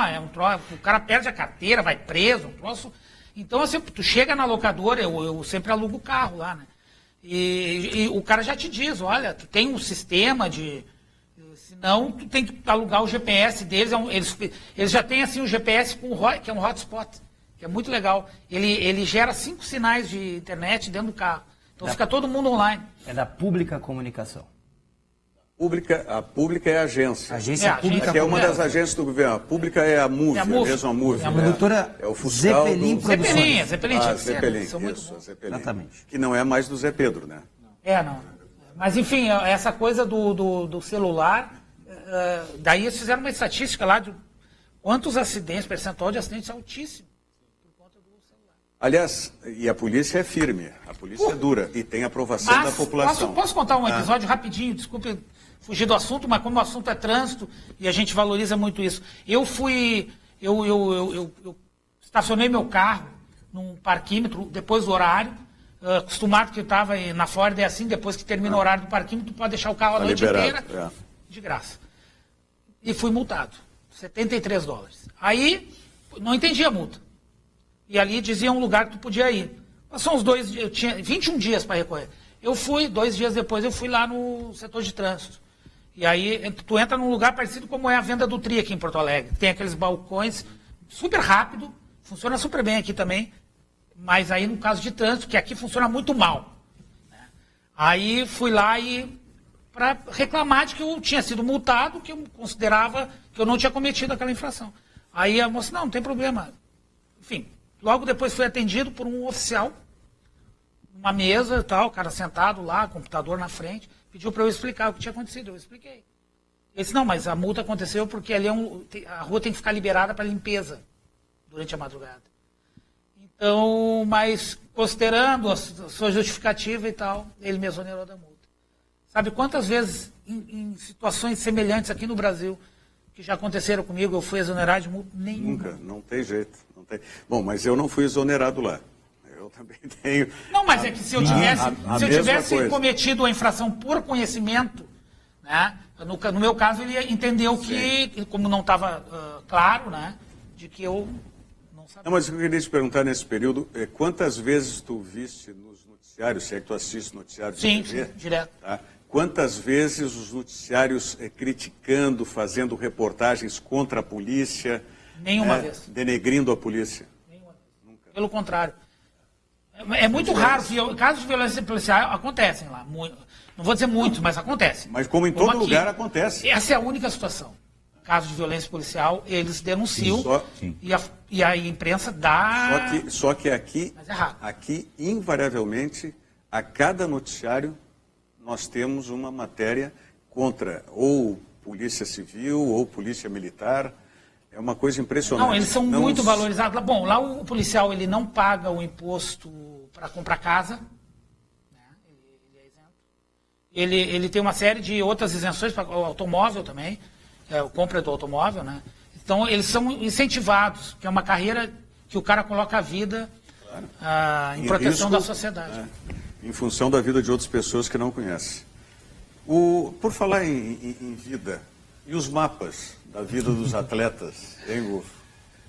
o cara perde a carteira, vai preso, um troço. Então, assim, tu chega na locadora, eu sempre alugo o carro lá, né? E o cara já te diz, olha, tu tem um sistema de... Senão, tu tem que alugar o GPS deles. Eles já têm, assim, o GPS que é um hotspot, que é muito legal. Ele gera 5 sinais de internet dentro do carro. Então, fica todo mundo online.
É da Pública Comunicação.
A pública é a agência.
Agência Pública
que é uma das agências do governo. A pública é a MUV, a mesma MUV.
É a produtora
Zeppelin
Produções.
Zeppelin,
são muito
isso,
bons.
Zeppelin.
Exatamente.
Que não é mais do Zé Pedro, né?
Não. Mas, enfim, essa coisa do celular, daí eles fizeram uma estatística lá de quantos acidentes, percentual de acidentes altíssimo.
Aliás, e a polícia é firme, a polícia é dura e tem aprovação da população.
Posso contar um episódio rapidinho, desculpe fugir do assunto, mas como o assunto é trânsito e a gente valoriza muito isso. Eu estacionei meu carro num parquímetro depois do horário, acostumado que eu estava na Flórida, é assim, depois que termina o horário do parquímetro, tu pode deixar o carro a noite inteira, de graça. E fui multado, $73. Aí, não entendi a multa. E ali dizia um lugar que tu podia ir. Passou uns 2 dias, eu tinha 21 dias para recorrer. Eu fui, 2 dias depois, eu fui lá no setor de trânsito. E aí, tu entra num lugar parecido como é a venda do Tri aqui em Porto Alegre. Tem aqueles balcões, super rápido, funciona super bem aqui também, mas aí no caso de trânsito, que aqui funciona muito mal. Né? Aí fui lá para reclamar de que eu tinha sido multado, que eu considerava que eu não tinha cometido aquela infração. Aí a moça, não tem problema. Enfim, logo depois fui atendido por um oficial, numa mesa e tal, o cara sentado lá, computador na frente, pediu para eu explicar o que tinha acontecido. Eu expliquei. Ele disse, não, mas a multa aconteceu porque ali a rua tem que ficar liberada para limpeza durante a madrugada. Então, mas considerando a sua justificativa e tal, ele me exonerou da multa. Sabe quantas vezes, em situações semelhantes aqui no Brasil, que já aconteceram comigo, eu fui exonerado de multa nenhuma?
Nunca, não tem jeito. Não tem. Bom, mas eu não fui exonerado lá. Eu também tenho...
Não, mas é que se eu tivesse cometido a infração por conhecimento, né, no meu caso ele entendeu que, como não estava claro, né, de que eu não sabia.
Não, mas eu queria te perguntar nesse período, quantas vezes tu viste nos noticiários, se é que tu assiste noticiários de TV?
Sim, direto.
Tá? Quantas vezes os noticiários criticando, fazendo reportagens contra a polícia?
Nenhuma vez.
Denegrindo a polícia?
Nenhuma vez. Nunca. Pelo contrário. É muito raro, casos de violência policial acontecem lá. Não vou dizer muitos, mas acontecem.
Mas como em todo lugar acontece.
Essa é a única situação. Casos de violência policial, eles denunciam e a imprensa dá...
Só que aqui,
mas é raro.
Aqui, invariavelmente, a cada noticiário, nós temos uma matéria contra ou polícia civil ou polícia militar. É uma coisa impressionante.
Não, eles são muito valorizados. Bom, lá o policial ele não paga o imposto para comprar casa. Né? Ele é isento. Ele tem uma série de outras isenções para o automóvel também, a compra do automóvel, né? Então, eles são incentivados, que é uma carreira que o cara coloca a vida em proteção da sociedade.
Né? Em função da vida de outras pessoas que não conhecem. Por falar em vida, e os mapas da vida dos atletas, hein, Gufo?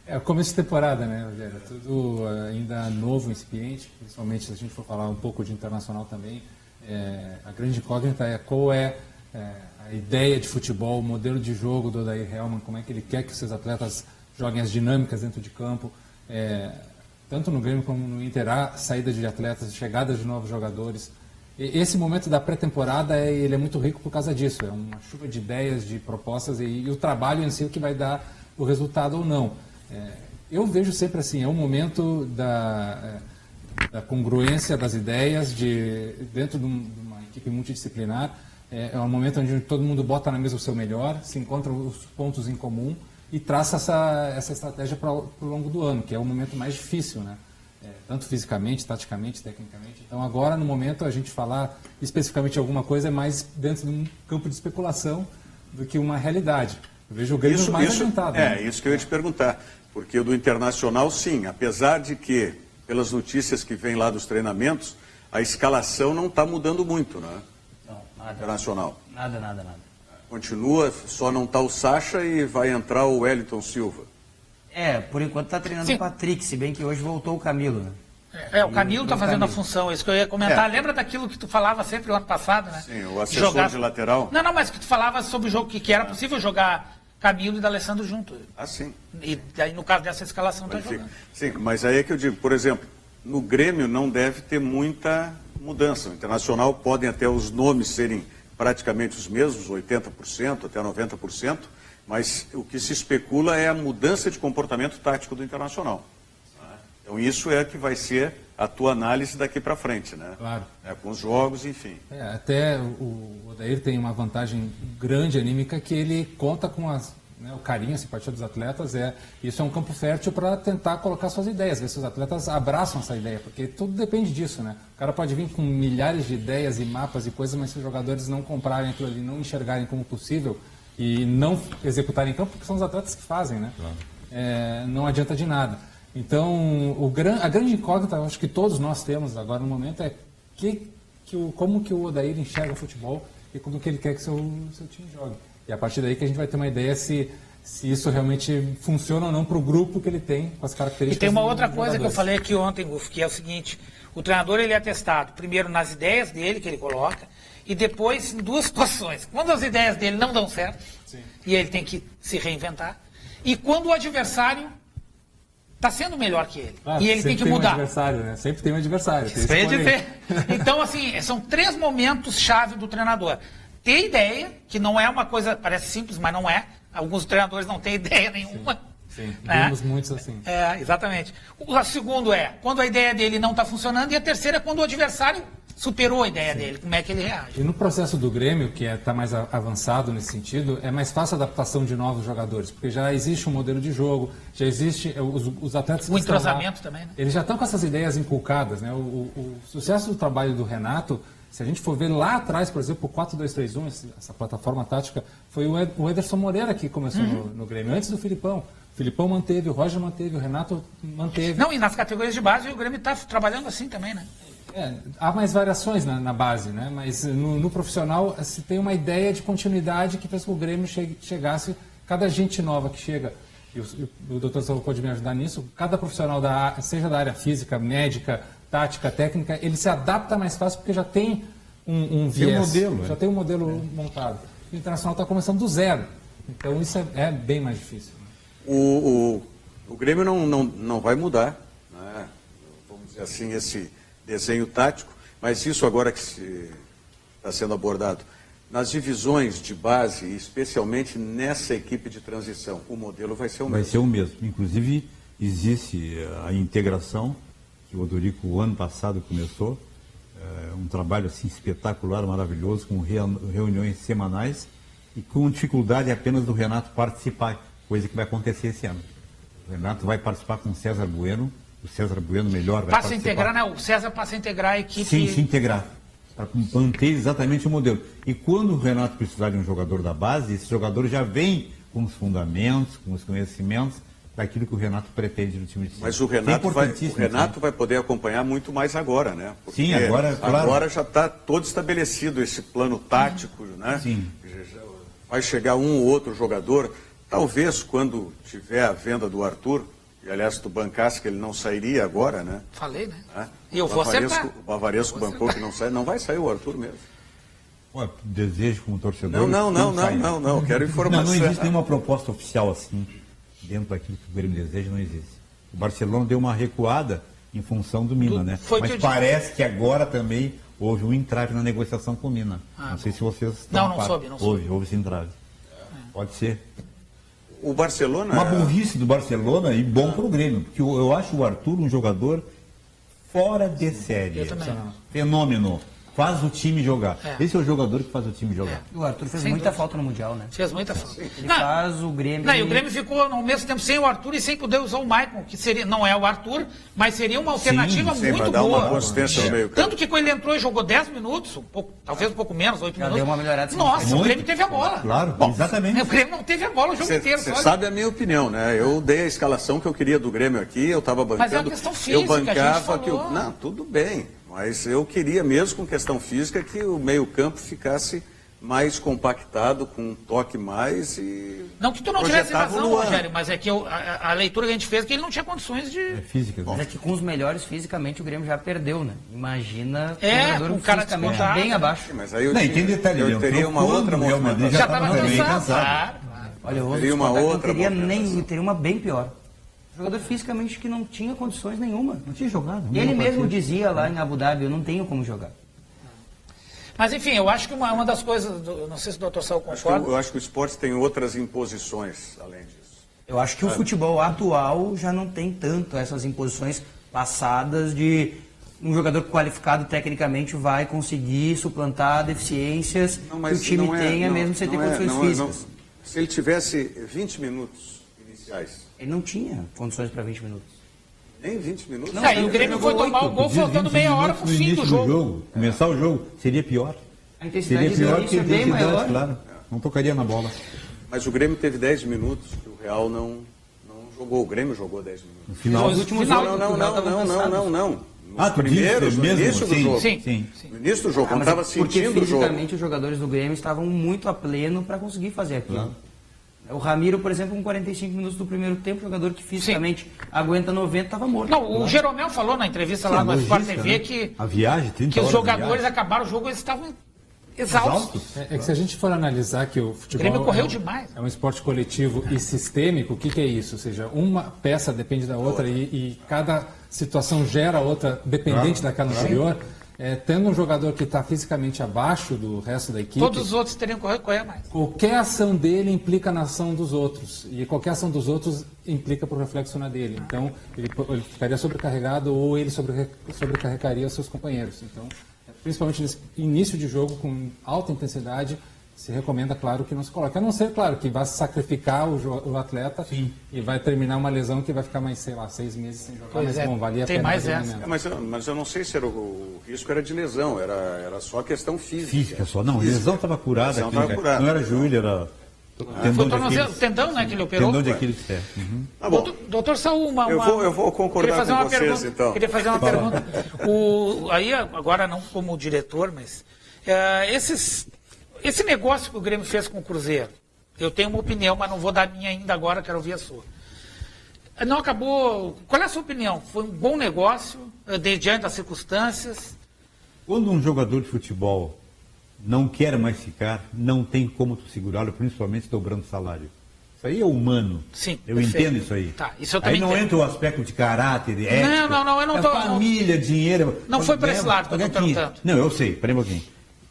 É o começo de temporada, né, Rogério? Tudo ainda novo, incipiente, principalmente se a gente for falar um pouco de internacional também. A grande incógnita é qual é a ideia de futebol, o modelo de jogo do Odair Hellmann, como é que ele quer que os seus atletas joguem as dinâmicas dentro de campo. Tanto no Grêmio como no Inter, há saída de atletas, chegada de novos jogadores. Esse momento da pré-temporada ele é muito rico por causa disso. É uma chuva de ideias, de propostas e o trabalho em si é o que vai dar o resultado ou não. Eu vejo sempre assim, é um momento da congruência das ideias dentro de uma equipe multidisciplinar. É um momento onde todo mundo bota na mesa o seu melhor, se encontram os pontos em comum e traça essa estratégia para o longo do ano, que é o momento mais difícil, né? Tanto fisicamente, taticamente, tecnicamente. Então agora, no momento, a gente falar especificamente alguma coisa é mais dentro de um campo de especulação do que uma realidade. Eu vejo o Grêmio mais adiantado.
Isso que eu ia te perguntar, porque o do Internacional, sim, apesar de que, pelas notícias que vêm lá dos treinamentos, a escalação não está mudando muito, né?
Não, nada.
Internacional.
Nada.
Continua, só não está o Sacha e vai entrar o Wellington Silva.
Por enquanto está treinando o Patrick, se bem que hoje voltou o Camilo, né?
O Camilo está fazendo a função, é isso que eu ia comentar. Lembra daquilo que tu falava sempre o ano passado, né?
Sim, o assessor de lateral.
Não, mas que tu falava sobre o jogo, que era possível jogar Camilo e D'Alessandro junto.
Sim.
E daí, no caso dessa escalação, está jogando.
Sim, mas aí é que eu digo, por exemplo, no Grêmio não deve ter muita mudança. O Internacional podem até os nomes serem praticamente os mesmos, 80%, até 90%, mas o que se especula é a mudança de comportamento tático do Internacional. Então isso é que vai ser a tua análise daqui para frente, né?
Claro.
Com os jogos, enfim.
Até o Odair tem uma vantagem grande anímica que ele conta com o carinho, a simpatia dos atletas. Isso é um campo fértil para tentar colocar suas ideias, ver se os atletas abraçam essa ideia, porque tudo depende disso, né? O cara pode vir com milhares de ideias e mapas e coisas, mas se os jogadores não comprarem aquilo ali, não enxergarem como possível e não executarem em campo, porque são os atletas que fazem, né? Claro. Não adianta de nada. Então, a grande incógnita, eu acho que todos nós temos agora no momento, é como que o Odair enxerga o futebol e como que ele quer que seu time jogue. E a partir daí que a gente vai ter uma ideia se isso realmente funciona ou não para o grupo que ele tem, com as características.
E tem uma outra coisa que eu falei aqui ontem, Gufo, que é o seguinte: o treinador ele é testado primeiro nas ideias dele que ele coloca e depois em duas situações. Quando as ideias dele não dão certo, e ele tem que se reinventar, e quando o adversário está sendo melhor que ele. E ele tem que mudar.
Um adversário, né? Sempre tem um adversário.
Então, assim, são 3 momentos-chave do treinador. Ter ideia, que não é uma coisa, parece simples, mas não é. Alguns treinadores não têm ideia nenhuma.
Sim. Vemos muitos assim.
Exatamente. O segundo é quando a ideia dele não está funcionando, e a terceira é quando o adversário superou a ideia dele, como é que ele reage.
E no processo do Grêmio, que está mais avançado nesse sentido, é mais fácil a adaptação de novos jogadores, porque já existe um modelo de jogo, já existe os atletas...
O entrosamento também, né?
Eles já estão com essas ideias inculcadas, né? O sucesso do trabalho do Renato, se a gente for ver lá atrás, por exemplo, o 4-2-3-1, essa plataforma tática, foi o Ederson Moreira que começou no Grêmio, antes do Filipão. O Filipão manteve, o Roger manteve, o Renato manteve.
Não, e nas categorias de base o Grêmio está trabalhando assim também, né?
Há mais variações na base, né? Mas no profissional se tem uma ideia de continuidade que fez com que o Grêmio chegasse, cada gente nova que chega, e o doutor Saúl pode me ajudar nisso, cada profissional, seja da área física, médica, tática, técnica, ele se adapta mais fácil porque já tem um viés, já tem um modelo montado. O Internacional está começando do zero, então isso é bem mais difícil.
O Grêmio não vai mudar, né? Vamos dizer assim, esse desenho tático, mas isso agora que está sendo abordado, nas divisões de base, especialmente nessa equipe de transição, o modelo vai ser o mesmo.
Vai ser o mesmo. Inclusive, existe a integração, que o Odorico, o ano passado, começou, um trabalho assim espetacular, maravilhoso, com reuniões semanais e com dificuldade apenas do Renato participar, coisa que vai acontecer esse ano. O Renato vai participar com o César Bueno, o César Bueno melhor vai
Passa a
participar.
integrar, né? O César passa a integrar a equipe.
Sim, se integrar, para manter exatamente o modelo. E quando o Renato precisar de um jogador da base, esse jogador já vem com os fundamentos, com os conhecimentos daquilo que o Renato pretende no time de cima.
Mas o Renato vai poder acompanhar muito mais agora, né? Porque
sim, agora, claro.
Agora já está todo estabelecido esse plano tático, né?
Sim.
Vai chegar um ou outro jogador, talvez quando tiver a venda do Arthur, e aliás tu bancasse que ele não sairia agora, né?
Falei, né?
É?
E eu vou acertar.
O Bavaresco bancou que não sai, não vai sair o Arthur mesmo.
Ué, desejo como torcedor.
Não, quero informação.
Não existe nenhuma proposta oficial assim, dentro daquilo que o Grêmio deseja, não existe. O Barcelona deu uma recuada em função do Mina, né? Mas parece que agora também houve um entrave na negociação com o Mina. Não sei se vocês estão
não soube.
Houve esse entrave. Pode ser.
O Barcelona...
Uma burrice do Barcelona e bom para o Grêmio, porque eu acho o Arthur um jogador fora de série.
Eu também.
Fenômeno. Faz o time jogar. Esse é o jogador que faz o time jogar.
O Arthur fez muita falta no Mundial, né?
Fez muita falta.
Ele faz o Grêmio...
Não, e o Grêmio ficou ao mesmo tempo sem o Arthur e sem poder usar o Maicon, que seria, não é o Arthur, mas seria uma alternativa muito
vai dar
boa.
uma consistência no meio campo.
Tanto que quando ele entrou e jogou 10 minutos, talvez um pouco menos, 8 minutos.
Deu uma melhorada.
Nossa, o Grêmio teve a bola.
Claro, exatamente.
O Grêmio não teve a bola o jogo inteiro.
Você sabe a minha opinião, né? Eu dei a escalação que eu queria do Grêmio aqui, eu estava bancando.
Mas é uma questão física,
eu bancava
a gente falou.
Não, tudo bem. Mas eu queria mesmo, com questão física, que o meio-campo ficasse mais compactado, com um toque mais e...
Não que tu não tivesse razão, Rogério, mas é que a leitura que a gente fez é que ele não tinha condições de...
física.
Mas é que com os melhores fisicamente o Grêmio já perdeu, né? Imagina
um cara
fisicamente bem abaixo.
Mas aí
eu
teria uma outra movimentação.
Já estava cansado.
Olha, eu
teria uma outra
teria uma bem pior. Jogador fisicamente que não tinha condições nenhuma.
Não tinha jogado.
Ele mesmo dizia lá em Abu Dhabi, eu não tenho como jogar.
Mas enfim, eu acho que uma das coisas, não sei se o doutor Saul concorda.
Eu acho que o esporte tem outras imposições além disso.
Eu acho que o futebol atual já não tem tanto essas imposições passadas de um jogador qualificado tecnicamente vai conseguir suplantar deficiências que o time tenha mesmo sem ter condições físicas.
Se ele tivesse 20 minutos iniciais...
Ele não tinha condições para 20 minutos.
Nem 20 minutos?
Não, e o Grêmio foi tomar o gol faltando meia hora pro fim do jogo.
Começar o jogo, seria pior.
A intensidade
seria pior
do início é bem maior.
Claro. Não tocaria na bola.
Mas o Grêmio teve 10 minutos, que o Real não jogou. O Grêmio jogou 10 minutos.
No final.
Os últimos
Não.
No
início do jogo.
Sim.
No início do jogo, quando estava sentindo o jogo.
Porque fisicamente os jogadores do Grêmio estavam muito a pleno para conseguir fazer aquilo. Claro. O Ramiro, por exemplo, com 45 minutos do primeiro tempo, jogador que fisicamente aguenta 90, estava morto.
Não, o Jeromel falou na entrevista lá no Sport TV que,
a viagem, 30
que os
horas
jogadores acabaram o jogo, eles estavam exaustos.
É que se a gente for analisar que o futebol
Grêmio correu demais.
É um esporte coletivo e sistêmico, o que é isso? Ou seja, uma peça depende da outra e cada situação gera outra dependente daquela anterior. Tendo um jogador que está fisicamente abaixo do resto da equipe...
Todos os outros teriam que correr mais.
Qualquer ação dele implica na ação dos outros. E qualquer ação dos outros implica por reflexo na dele. Então, ele ficaria sobrecarregado ou ele sobrecarregaria os seus companheiros. Então, principalmente nesse início de jogo, com alta intensidade, se recomenda, claro, que não se coloque. A não ser, claro, que vai sacrificar o atleta. Sim. E vai terminar uma lesão que vai ficar mais, 6 meses sem jogar. Mas bom, valia a pena.
Mais essa.
Mas eu não sei se o risco era de lesão, era só questão física.
Física só, não. Lesão estava curada. Não era joelho, era...
Tendão, né, que ele operou.
Tendão de Aquiles.
Tá bom.
Doutor Saul,
eu vou concordar com vocês, então.
Queria fazer uma pergunta. Aí, agora não como diretor, mas... Esse negócio que o Grêmio fez com o Cruzeiro, eu tenho uma opinião, mas não vou dar a minha ainda agora, quero ouvir a sua. Não acabou... Qual é a sua opinião? Foi um bom negócio, diante das circunstâncias?
Quando um jogador de futebol não quer mais ficar, não tem como tu segurá-lo, principalmente dobrando salário. Isso aí é humano.
Sim,
eu
perfeito.
Entendo isso aí.
Tá, isso eu também
aí não
entendo.
Entra o aspecto de caráter, de ética.
Não, eu não tô...
Família, dinheiro...
Não foi para esse lado que eu estou perguntando.
Não, eu sei, peraí um pouquinho.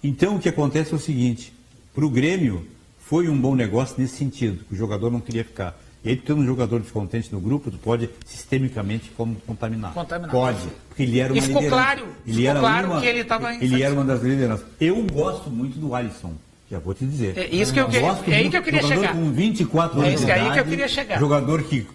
Então, o que acontece é o seguinte, para o Grêmio, foi um bom negócio nesse sentido, que o jogador não queria ficar. E aí, tu tendo um jogador descontente no grupo, tu pode sistemicamente contaminar. Pode, porque ele era uma
liderança. Ficou claro que ele estava...
Ele era uma das lideranças. Eu gosto muito do Alisson, já vou te dizer.
É isso que eu queria, aí que eu queria
jogador
chegar.
Com 24 anos de idade,
aí que eu queria chegar.
Jogador que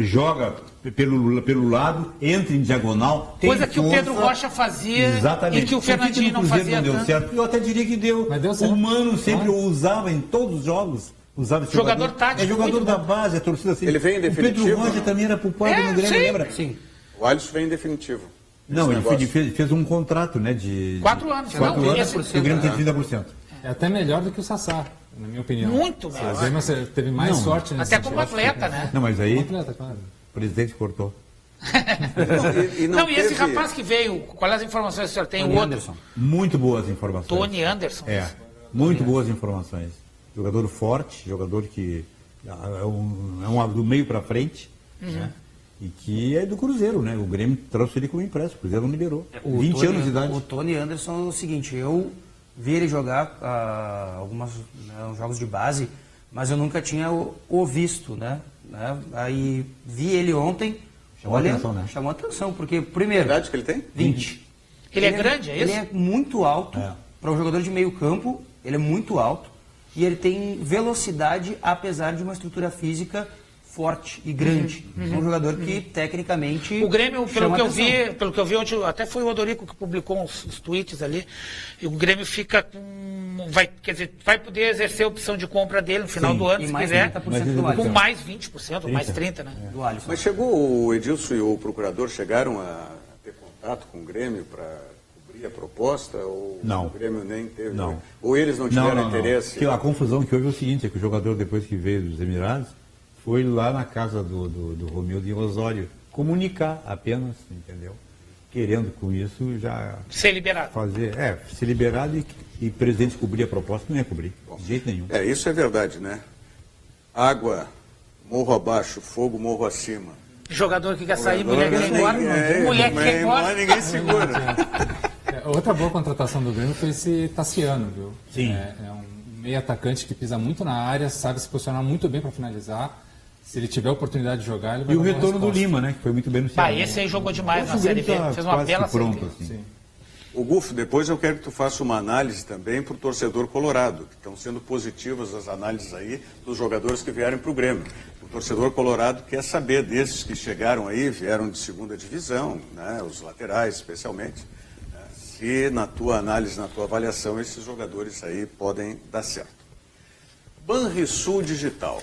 joga pelo lado, entra em diagonal, tem
coisa que
força,
o Pedro Rocha fazia.
Exatamente.
E que o Fernandinho não fazia
não deu certo. Eu até diria que deu.
Mas deu certo.
O Mano sempre o usava em todos os jogos. Usava esse
jogador tático.
É jogador da base, a torcida assim.
Ele vem em definitivo.
O Pedro Rocha também era poupado no Grêmio, lembra?
Sim.
O Alisson vem em definitivo.
Não, ele fez um contrato, né? De
4 anos.
4 anos, o Grêmio tem 30%.
É até melhor do que o Sassá, na minha opinião.
Muito melhor.
O Grêmio teve mais sorte nesse
Até como atleta, né?
Não, mas aí
como atleta, claro.
o presidente cortou.
E esse rapaz que veio, quais as informações que o senhor tem?
Tony
o outro?
Anderson.
Muito boas informações.
Tony Anderson.
Muito boas informações. Jogador forte, jogador que do meio para frente, né? E que é do Cruzeiro, né? O Grêmio trouxe ele como empréstimo, o Cruzeiro não liberou. 20 anos de idade.
O Tony Anderson é o seguinte, eu vi ele jogar alguns jogos de base, mas eu nunca tinha o visto, né? Aí vi ele ontem,
chamou atenção, né?
Chamou atenção, porque primeiro...
Que idade que ele tem?
20.
Ele é grande, é isso?
Ele é muito alto, para um jogador de meio campo, ele é muito alto, e ele tem velocidade, apesar de uma estrutura física forte e grande. É um jogador que, tecnicamente,
o Grêmio, pelo que eu vi ontem, até foi o Odorico que publicou os tweets ali, e o Grêmio fica com... vai poder exercer a opção de compra dele no final do ano, se quiser, com mais 20%, mais 30%, né?
Do Alisson.
Mas chegou o Edilson e o procurador chegaram a ter contato com o Grêmio para cobrir a proposta? Ou
não.
O Grêmio nem teve?
Não.
Ou eles não tiveram interesse?
A confusão que houve é o seguinte, é que o jogador, depois que veio dos Emirados, foi lá na casa do Romildo em Osório comunicar apenas, entendeu? Querendo com isso já...
Ser liberado.
Ser liberado e o presidente cobrir a proposta, não ia cobrir, de jeito nenhum.
Isso é verdade, né? Água, morro abaixo, fogo, morro acima.
Jogador que quer sair, mulher que quer embora. Mulher que quer embora.
Ninguém segura.
Outra boa contratação do Grêmio foi esse Tassiano, viu?
Sim.
É um meio atacante que pisa muito na área, sabe se posicionar muito bem para finalizar. Se ele tiver a oportunidade de jogar, ele vai
E o retorno do Lima, né? Que foi muito bem no Ceará.
Esse aí jogou demais na Série B. Fez uma bela
pronto,
Série B.
assim.
O Gufo, depois eu quero que tu faça uma análise também para o torcedor colorado, que estão sendo positivas as análises aí dos jogadores que vieram para o Grêmio. O torcedor colorado quer saber desses que chegaram aí, vieram de segunda divisão, né, os laterais especialmente, né, se na tua análise, na tua avaliação, esses jogadores aí podem dar certo. Banrisul Digital.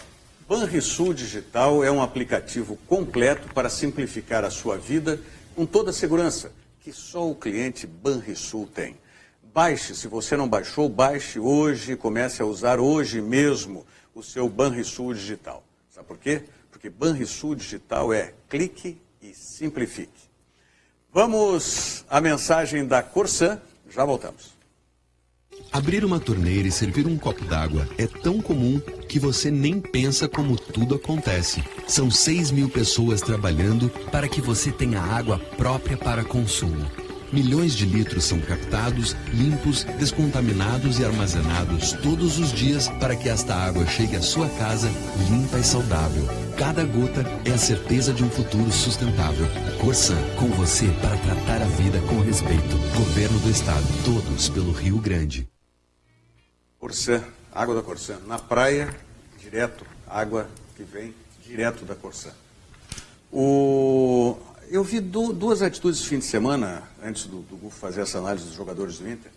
Banrisul Digital é um aplicativo completo para simplificar a sua vida com toda a segurança que só o cliente Banrisul tem. Baixe, se você não baixou, baixe hoje, comece a usar hoje mesmo o seu Banrisul Digital. Sabe por quê? Porque Banrisul Digital é clique e simplifique. Vamos à mensagem da Corsan, já voltamos.
Abrir uma torneira e servir um copo d'água é tão comum que você nem pensa como tudo acontece. São 6.000 pessoas trabalhando para que você tenha água própria para consumo. Milhões de litros são captados, limpos, descontaminados e armazenados todos os dias para que esta água chegue à sua casa limpa e saudável. Cada gota é a certeza de um futuro sustentável. Corsan, com você para tratar a vida com respeito. Governo do Estado, todos pelo Rio Grande.
Corsan, água da Corsan. Na praia, direto, água que vem direto da Corsan. Eu vi duas atitudes de fim de semana, antes do Gufo fazer essa análise dos jogadores do Inter,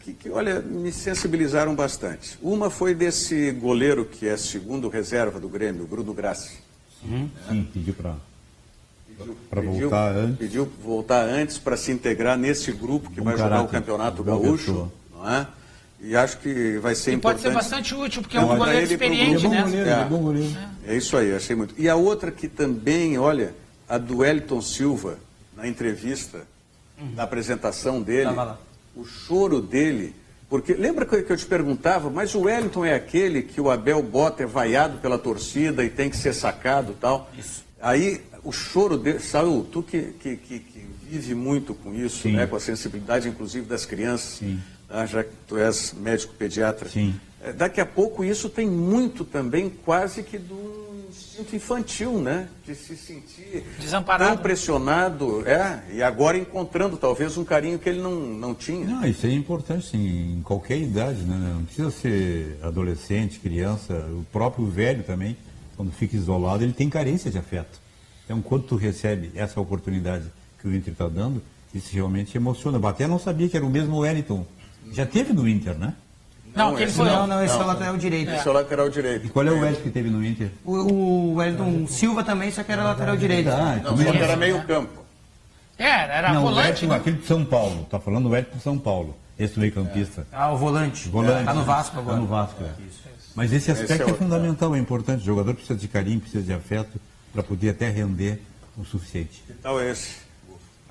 que, olha, me sensibilizaram bastante. Uma foi desse goleiro que é segundo reserva do Grêmio, o Bruno Grassi.
Sim, pediu para voltar antes.
Pediu voltar antes para se integrar nesse grupo que vai jogar o Campeonato Gaúcho, não é? E acho que vai ser importante.
Pode ser bastante útil, porque é um goleiro experiente, né?
É bom goleiro.
É isso aí, achei muito. E a outra que também, olha, a do Wellington Silva, na entrevista, na apresentação dele, o choro dele, porque lembra que eu te perguntava, mas o Wellington é aquele que o Abel bota, é vaiado pela torcida e tem que ser sacado e tal. Isso. Aí o choro dele, Saul, tu que vive muito com isso, né, com a sensibilidade inclusive das crianças, já que tu és médico pediatra, daqui a pouco isso tem muito também quase que do instinto infantil, né? De se sentir
desamparado,
tão pressionado, e agora encontrando talvez um carinho que ele não tinha.
Não, isso é importante, sim, em qualquer idade, né? Não precisa ser adolescente, criança, o próprio velho também, quando fica isolado, ele tem carência de afeto. Então, quando tu recebe essa oportunidade que o Inter está dando, isso realmente emociona. Eu até não sabia que era o mesmo Wellington. Já teve no Inter, né?
Não, esse
foi esse é o lateral direito.
Esse é o lateral direito.
E qual é o Wellington que teve no Inter?
O Wellington Silva também, só que era lateral direito.
Não, só que era meio campo.
Era
não,
volante.
O Wellington,
né?
aquele de São Paulo. Tá falando o Wellington de São Paulo. Esse meio campista.
O volante. Tá no Vasco agora.
Tá no Vasco, Mas esse aspecto é fundamental, é importante. O jogador precisa de carinho, precisa de afeto para poder até render o suficiente.
Que tal esse?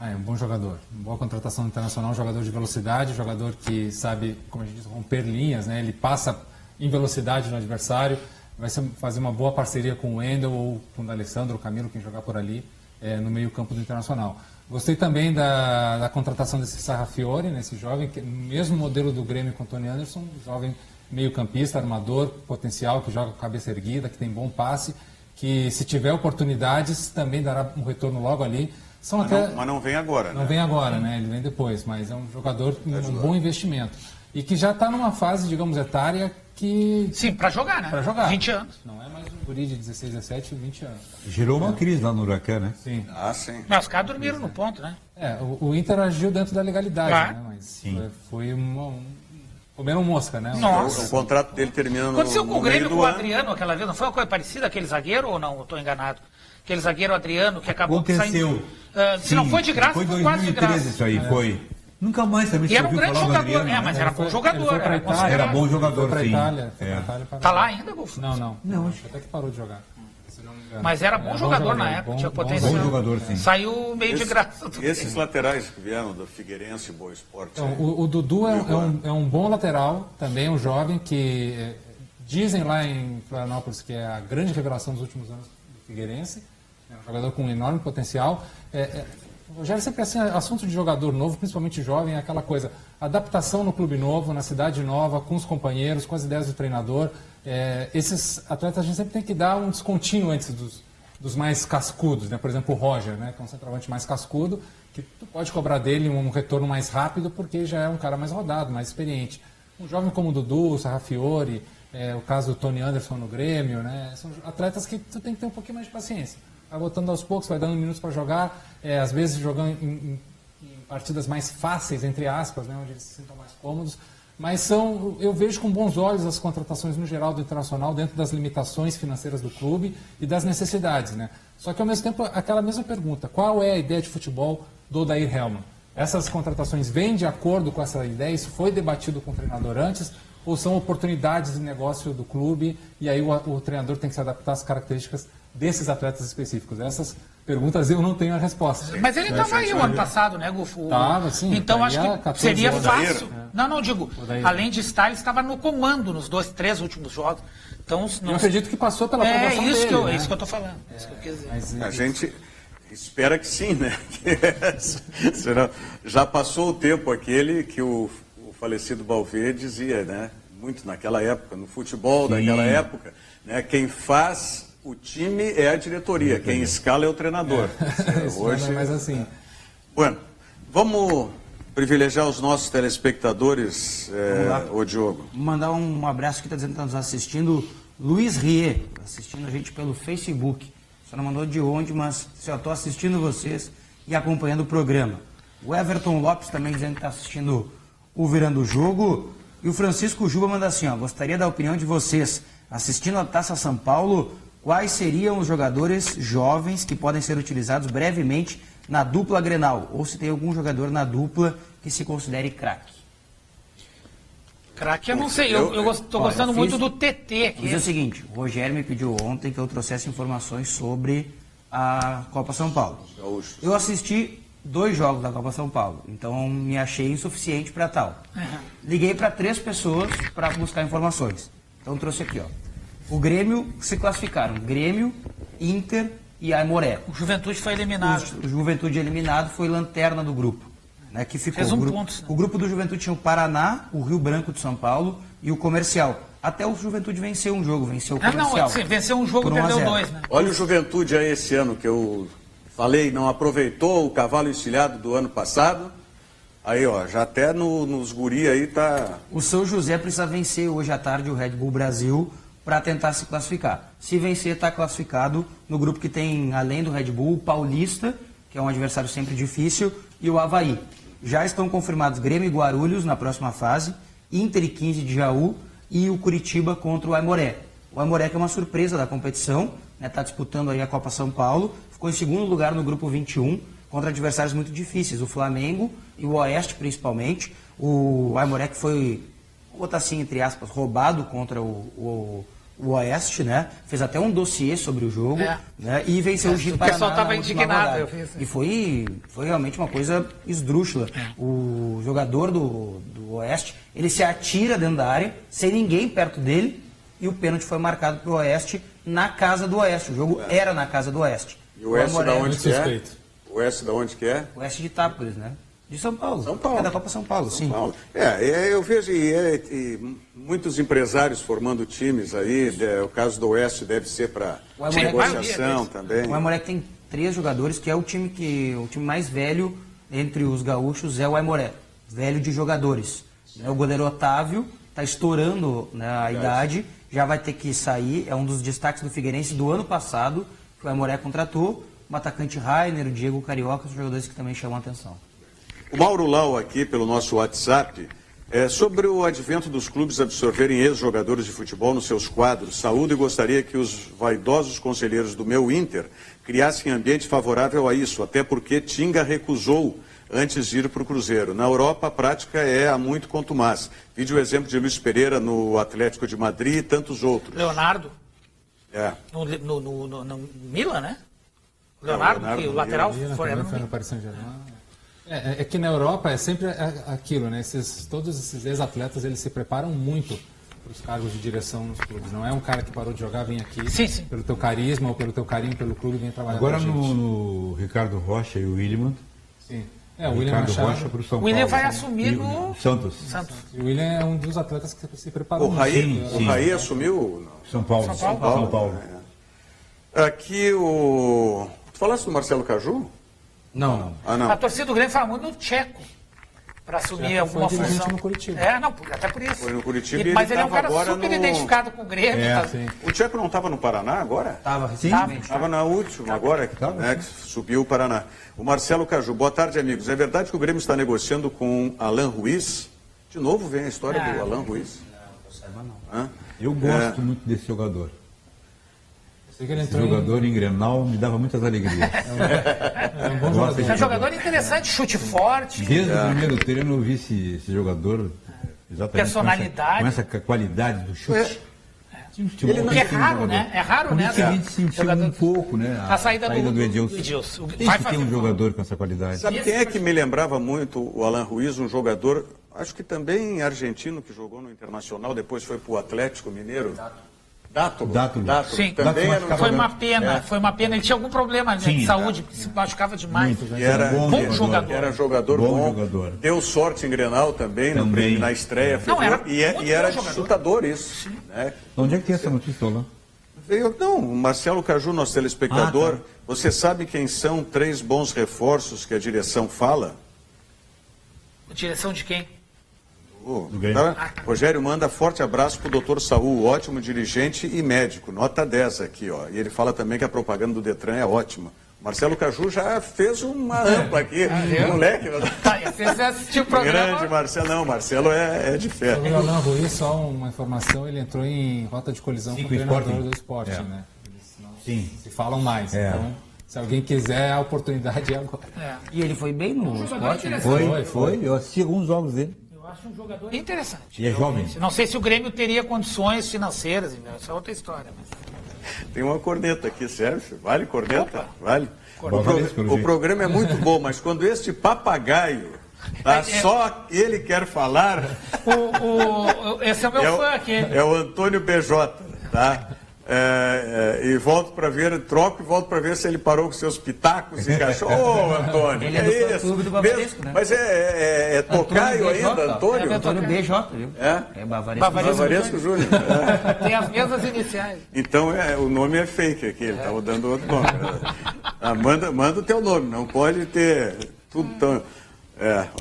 É um bom jogador, uma boa contratação internacional, um jogador de velocidade, jogador que sabe, como a gente diz, romper linhas, né? Ele passa em velocidade no adversário, vai fazer uma boa parceria com o Wendel ou com o D'Alessandro, o Camilo, quem jogar por ali, no meio campo do Internacional. Gostei também da contratação desse Sarrafiore, né? Esse jovem, que mesmo modelo do Grêmio com o Tony Anderson, jovem meio campista, armador, potencial, que joga com cabeça erguida, que tem bom passe, que se tiver oportunidades também dará um retorno logo ali.
Mas não vem agora,
Não vem agora, né? Ele vem depois, mas é um jogador com um bom investimento. E que já está numa fase, digamos, etária que...
Sim, para jogar, né?
Para jogar.
20 anos.
Não é mais um guri de 16, 17, 20 anos.
Gerou uma crise lá no Huracan, né?
Sim.
Sim.
Mas os caras dormiram no ponto, né?
O Inter agiu dentro da legalidade, né? Mas foi comeram mosca, né?
Nossa.
O contrato dele termina no
Aconteceu com o Grêmio, com o
ano.
Adriano aquela vez, não foi uma coisa parecida, aquele zagueiro, ou não? Estou enganado. Aquele zagueiro Adriano que acabou
Aconteceu.
saindo... se não foi de graça,
foi
foi quase de
2013
graça.
isso aí, foi. Nunca mais também
E era um grande jogador, mas era bom jogador.
Era bom jogador,
foi pra
sim.
Itália,
Tá lá ainda, Golfo?
Não, acho até que parou de jogar.
Mas era bom jogador na época, tinha potencial.
Bom jogador, sim.
Saiu meio de graça.
Esses laterais que vieram do Figueirense e Boa Esporte.
Então, o Dudu é um bom lateral, também um jovem que dizem lá em Florianópolis que é a grande revelação dos últimos anos do Figueirense. É um jogador com um enorme potencial. O Rogério sempre assim, assunto de jogador novo, principalmente jovem, é aquela coisa, adaptação no clube novo, na cidade nova, com os companheiros, com as ideias do treinador. Esses atletas a gente sempre tem que dar um descontinho antes dos mais cascudos, né? Por exemplo, o Roger, né? Que é um centroavante mais cascudo, que tu pode cobrar dele um retorno mais rápido porque já é um cara mais rodado, mais experiente. Um jovem como o Dudu, o Sarrafiore, o caso do Tony Anderson no Grêmio, né? São atletas que tu tem que ter um pouquinho mais de paciência. Vai botando aos poucos, vai dando minutos para jogar, às vezes jogando em partidas mais fáceis, entre aspas, né? Onde eles se sintam mais cômodos. Mas eu vejo com bons olhos as contratações no geral do Internacional dentro das limitações financeiras do clube e das necessidades, né? Só que ao mesmo tempo, aquela mesma pergunta, qual é a ideia de futebol do Odair Hellmann? Essas contratações vêm de acordo com essa ideia? Isso foi debatido com o treinador antes? Ou são oportunidades de negócio do clube e aí o treinador tem que se adaptar às características desses atletas específicos? Essas perguntas eu não tenho a resposta.
Mas ele estava aí o ano passado, né, Gufo?
Estava, sim.
Então acho que seria fácil. Não, digo,
Odair.
além de estar, ele estava no comando nos 3 últimos jogos. Então,
eu acredito que passou pela aprovação dele.
É isso que eu estou falando. Isso que eu quis dizer.
A gente espera que sim, né? Já passou o tempo aquele que o falecido Balvê dizia, né? Muito naquela época, no futebol daquela época, né? Quem faz o time é a diretoria, quem escala é o treinador.
Hoje não é mais assim.
Bueno, vamos privilegiar os nossos telespectadores, ô Diogo.
Mandar um abraço que está dizendo que está nos assistindo, Luiz Rie, assistindo a gente pelo Facebook. Só não mandou de onde, mas eu estou assistindo vocês e acompanhando o programa. O Everton Lopes também dizendo que está assistindo o Virando o Jogo. E o Francisco Juba manda assim, gostaria da opinião de vocês, assistindo a Taça São Paulo, quais seriam os jogadores jovens que podem ser utilizados brevemente na dupla Grenal? Ou se tem algum jogador na dupla que se considere craque?
Craque eu não sei, eu estou gostando muito do TT aqui.
Diz o seguinte, o Rogério me pediu ontem que eu trouxesse informações sobre a Copa São Paulo. Eu assisti 2 jogos da Copa São Paulo, então me achei insuficiente para tal. Liguei para 3 pessoas para buscar informações. Então trouxe aqui, o Grêmio se classificaram, Grêmio, Inter e Aimoré.
O Juventude foi eliminado.
O Juventude eliminado foi lanterna do grupo, né, que ficou.
Fez ponto.
O grupo do Juventude tinha o Paraná, o Rio Branco de São Paulo e o Comercial. Até o Juventude venceu um jogo, venceu o
Ah,
Comercial.
não, assim, venceu um jogo e
por 1 a
perdeu
0.
2, né?
Olha o Juventude aí esse ano, que eu falei, não aproveitou o cavalo encilhado do ano passado. Aí, ó, já até nos guri aí tá...
O São José precisa vencer hoje à tarde o Red Bull Brasil para tentar se classificar. Se vencer, está classificado no grupo que tem, além do Red Bull, o Paulista, que é um adversário sempre difícil, e o Avaí. Já estão confirmados Grêmio e Guarulhos na próxima fase, Inter e 15 de Jaú e o Curitiba contra o Aimoré. O Aimoré que é uma surpresa da competição, está disputando aí a Copa São Paulo, ficou em segundo lugar no grupo 21, contra adversários muito difíceis, o Flamengo e o Oeste principalmente. O Aimoré que foi, vou botar assim, entre aspas, roubado contra o Oeste, né? Fez até um dossiê sobre o jogo, né? E venceu o Ji Paraná.
O pessoal estava
na última
indignado.
rodada. E foi realmente uma coisa esdrúxula. O jogador do Oeste, ele se atira dentro da área, sem ninguém perto dele, e o pênalti foi marcado para o Oeste na casa do Oeste. O jogo era na casa do Oeste.
E o Oeste da onde que é?
suspeito.
O Oeste da onde que é?
O Oeste de Itápolis, né? De São Paulo.
São Paulo.
É da Copa São Paulo, sim.
Paulo. Eu vejo e muitos empresários formando times aí, o caso do Oeste deve ser para negociação também.
O Aimoré tem 3 jogadores, que é o time mais velho entre os gaúchos, é o Aimoré. Velho de jogadores. O goleiro Otávio está estourando, né, a idade, já vai ter que sair, é um dos destaques do Figueirense do ano passado, que o Aimoré contratou, o atacante Rainer, o Diego Carioca, são jogadores que também chamam a atenção.
O Mauro Lau aqui pelo nosso WhatsApp, sobre o advento dos clubes absorverem ex-jogadores de futebol nos seus quadros, saúdo e gostaria que os vaidosos conselheiros do meu Inter criassem ambiente favorável a isso, até porque Tinga recusou antes de ir para o Cruzeiro. Na Europa, a prática é há muito contumaz. Vide o exemplo de Luiz Pereira no Atlético de Madrid e tantos outros.
Leonardo.
No
Milan, né? Leonardo, que o lateral
foi no Paris Saint-Germain. É que na Europa é sempre aquilo, né? Todos esses ex-atletas, eles se preparam muito para os cargos de direção nos clubes. Não é um cara que parou de jogar, vem aqui
sim.
pelo teu carisma ou pelo teu carinho pelo clube, vem trabalhar
agora
com a gente.
no Ricardo Rocha e o William.
Sim. O William
Rocha para o São Paulo.
O William vai assumir no
Santos.
E o William é um dos atletas que se preparou
muito. O Raí assumiu
São Paulo.
São Paulo. Aqui o... Tu falaste do Marcelo Caju?
Não.
A torcida do Grêmio fala muito no Tcheco para assumir alguma função.
No Curitiba.
Até por isso.
Foi no Curitiba e
mas ele é um cara
agora
super identificado com o Grêmio.
O Tcheco não estava no Paraná agora?
Estava recentemente.
Estava na última agora, né, que subiu o Paraná. O Marcelo Caju, boa tarde, amigos. É verdade que o Grêmio está negociando com Alan Ruiz? De novo vem a história do Alan Ruiz.
Não.
Eu gosto muito desse jogador.
Esse
jogador em Grenal me dava muitas alegrias.
É um bom jogador.
É um jogador interessante, chute forte.
Desde o primeiro treino eu vi esse jogador exatamente
personalidade.
Com essa qualidade do chute.
Ele não é raro, né? É raro, né?
A gente sentiu um pouco, né?
A saída do
Edilson. Tem que ter um jogador com essa qualidade.
Sabe quem é que me lembrava muito o Alan Ruiz, um jogador, acho que também argentino, que jogou no Internacional, depois foi para o Atlético Mineiro. Dátulo.
Sim,
também
foi uma pena. Foi uma pena. Ele tinha algum problema de saúde, se machucava demais.
E era
bom jogador.
Era jogador bom. Deu sorte em Grenal também. Na estreia. E era chutador isso. Né?
Onde é que tem essa notícia lá?
O Marcelo Caju, nosso telespectador. Você sabe quem são 3 bons reforços que a direção fala?
Direção de quem?
Rogério manda forte abraço para o doutor Saul, ótimo dirigente e médico, nota 10 aqui, ó. E ele fala também que a propaganda do Detran é ótima. Marcelo Caju já fez uma ampla aqui, moleque.
Você assistiu o programa?
Grande Marcelo, não, Marcelo é de fé.
O Alan Ruiz, só uma informação, ele entrou em rota de colisão com o treinador do esporte, né? Eles não se falam mais, então... Se alguém quiser, a oportunidade é agora.
E ele foi bem no esporte?
Foi. Eu assisti alguns jogos dele.
Acho um jogador interessante.
E é jovem.
Não sei se o Grêmio teria condições financeiras, essa é outra história. Mas...
Tem uma corneta aqui, serve? Vale corneta?
Opa.
Vale. O programa é muito bom, mas quando este papagaio, só ele quer falar...
Esse é o meu fã aqui.
É o Antônio BJ, tá? E volto para ver, troco e volto para ver se ele parou com seus pitacos e cachorro. Antônio,
ele é do clube do Bavaresco, né?
Mas é tocaio ainda, Antônio?
Antônio BJ, viu?
É
Bavaresco
Júnior.
Tem as mesmas iniciais.
Então o nome é fake aqui, ele estava dando outro nome. Manda o teu nome, não pode ter tudo tão...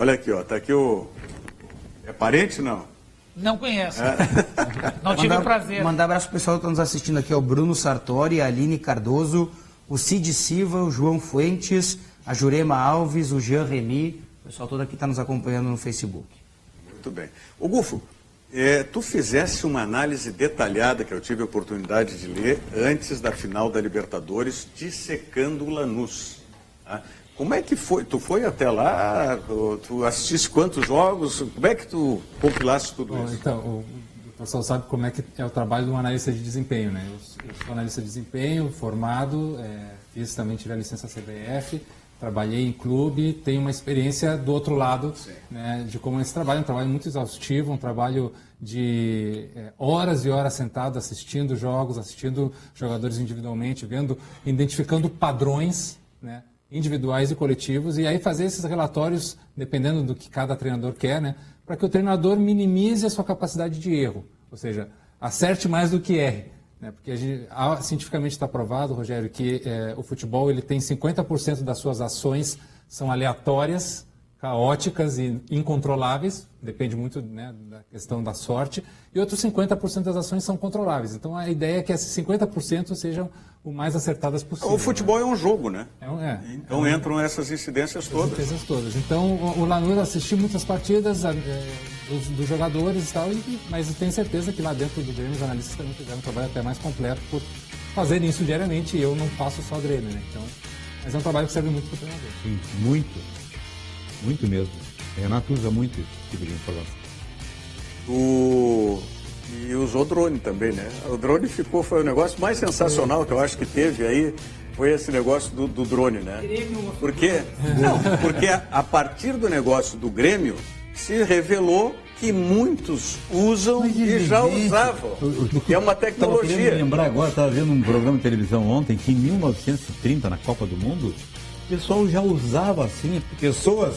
olha aqui, ó, tá aqui o... É parente, não?
Não conheço. Não tive o prazer.
Mandar abraço pro pessoal que está nos assistindo aqui, o Bruno Sartori, a Aline Cardoso, o Cid Silva, o João Fuentes, a Jurema Alves, o Jean Remy, o pessoal todo aqui está nos acompanhando no Facebook.
Muito bem. O Gufo, tu fizesse uma análise detalhada, que eu tive a oportunidade de ler, antes da final da Libertadores, dissecando o Lanús. Tá? Como é que foi? Tu foi até lá? Tu assististe quantos jogos? Como é que tu compilaste tudo isso?
Então, o pessoal sabe como é que é o trabalho de um analista de desempenho, né? Eu sou analista de desempenho, formado, tive a licença CBF, trabalhei em clube, tenho uma experiência do outro lado, né, de como é esse trabalho. É um trabalho muito exaustivo, um trabalho de horas e horas sentado assistindo jogos, assistindo jogadores individualmente, identificando padrões, né, individuais e coletivos, e aí fazer esses relatórios, dependendo do que cada treinador quer, né, para que o treinador minimize a sua capacidade de erro, ou seja, acerte mais do que erre. Né, porque cientificamente está provado, Rogério, que o futebol ele tem 50% das suas ações são aleatórias, caóticas e incontroláveis, depende muito, né, da questão da sorte, e outros 50% das ações são controláveis. Então a ideia é que esses 50% sejam o mais acertadas possível.
O futebol, né? É um jogo, né?
Então
entram essas incidências todas.
Então o Lanús assistiu muitas partidas dos jogadores e tal, mas eu tenho certeza que lá dentro do Grêmio os analistas também fizeram um trabalho até mais completo por fazerem isso diariamente, e eu não faço só Grêmio, né? Então, mas é um trabalho que serve muito para o treinador.
Sim, muito mesmo. O Renato usa muito esse tipo de informação.
E usou drone também, né? O drone foi o negócio mais sensacional que eu acho que teve aí, foi esse negócio do drone, né? Porque a partir do negócio do Grêmio, se revelou que muitos usam e já usavam. É uma tecnologia.
Eu lembrar agora, estava vendo um programa de televisão ontem, que em 1930, na Copa do Mundo, o pessoal já usava assim, pessoas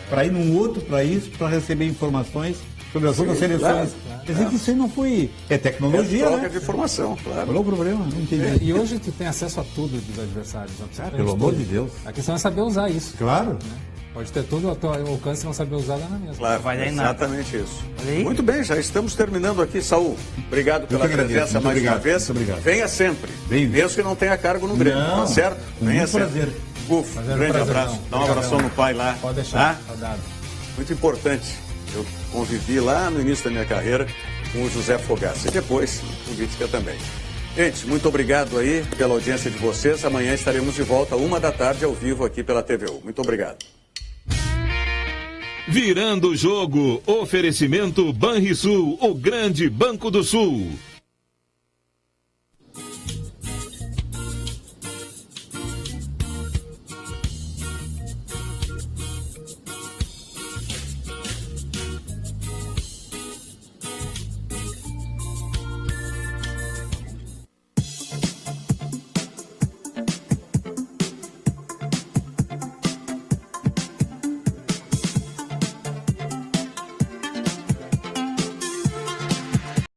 para ir num outro país para receber informações sobre as outras seleções. Quer dizer que isso aí não foi... É tecnologia,
troca,
né?
de informação, claro.
Qual é o problema? Não entendi.
E hoje tu tem acesso a tudo dos adversários.
Pelo amor de Deus.
A questão é saber usar isso.
Claro.
Né? Pode ter todo o teu alcance e não saber usar lá na mesma.
Claro, vai dar exatamente isso. Muito bem, já estamos terminando aqui, Saul. Obrigado pela presença mais uma vez.
Muito obrigado.
Venha sempre. Mesmo que não tenha cargo no Grêmio, tá certo? Venha sempre.
Prazer.
Gufo, grande abraço. Dá um abração no pai lá.
Pode deixar. Saudade.
Muito importante. Eu convivi lá no início da minha carreira com o José Fogaça e depois política também. Gente, muito obrigado aí pela audiência de vocês. Amanhã estaremos de volta 13h ao vivo aqui pela TVU. Muito obrigado.
Virando o jogo, oferecimento Banrisul, o grande Banco do Sul.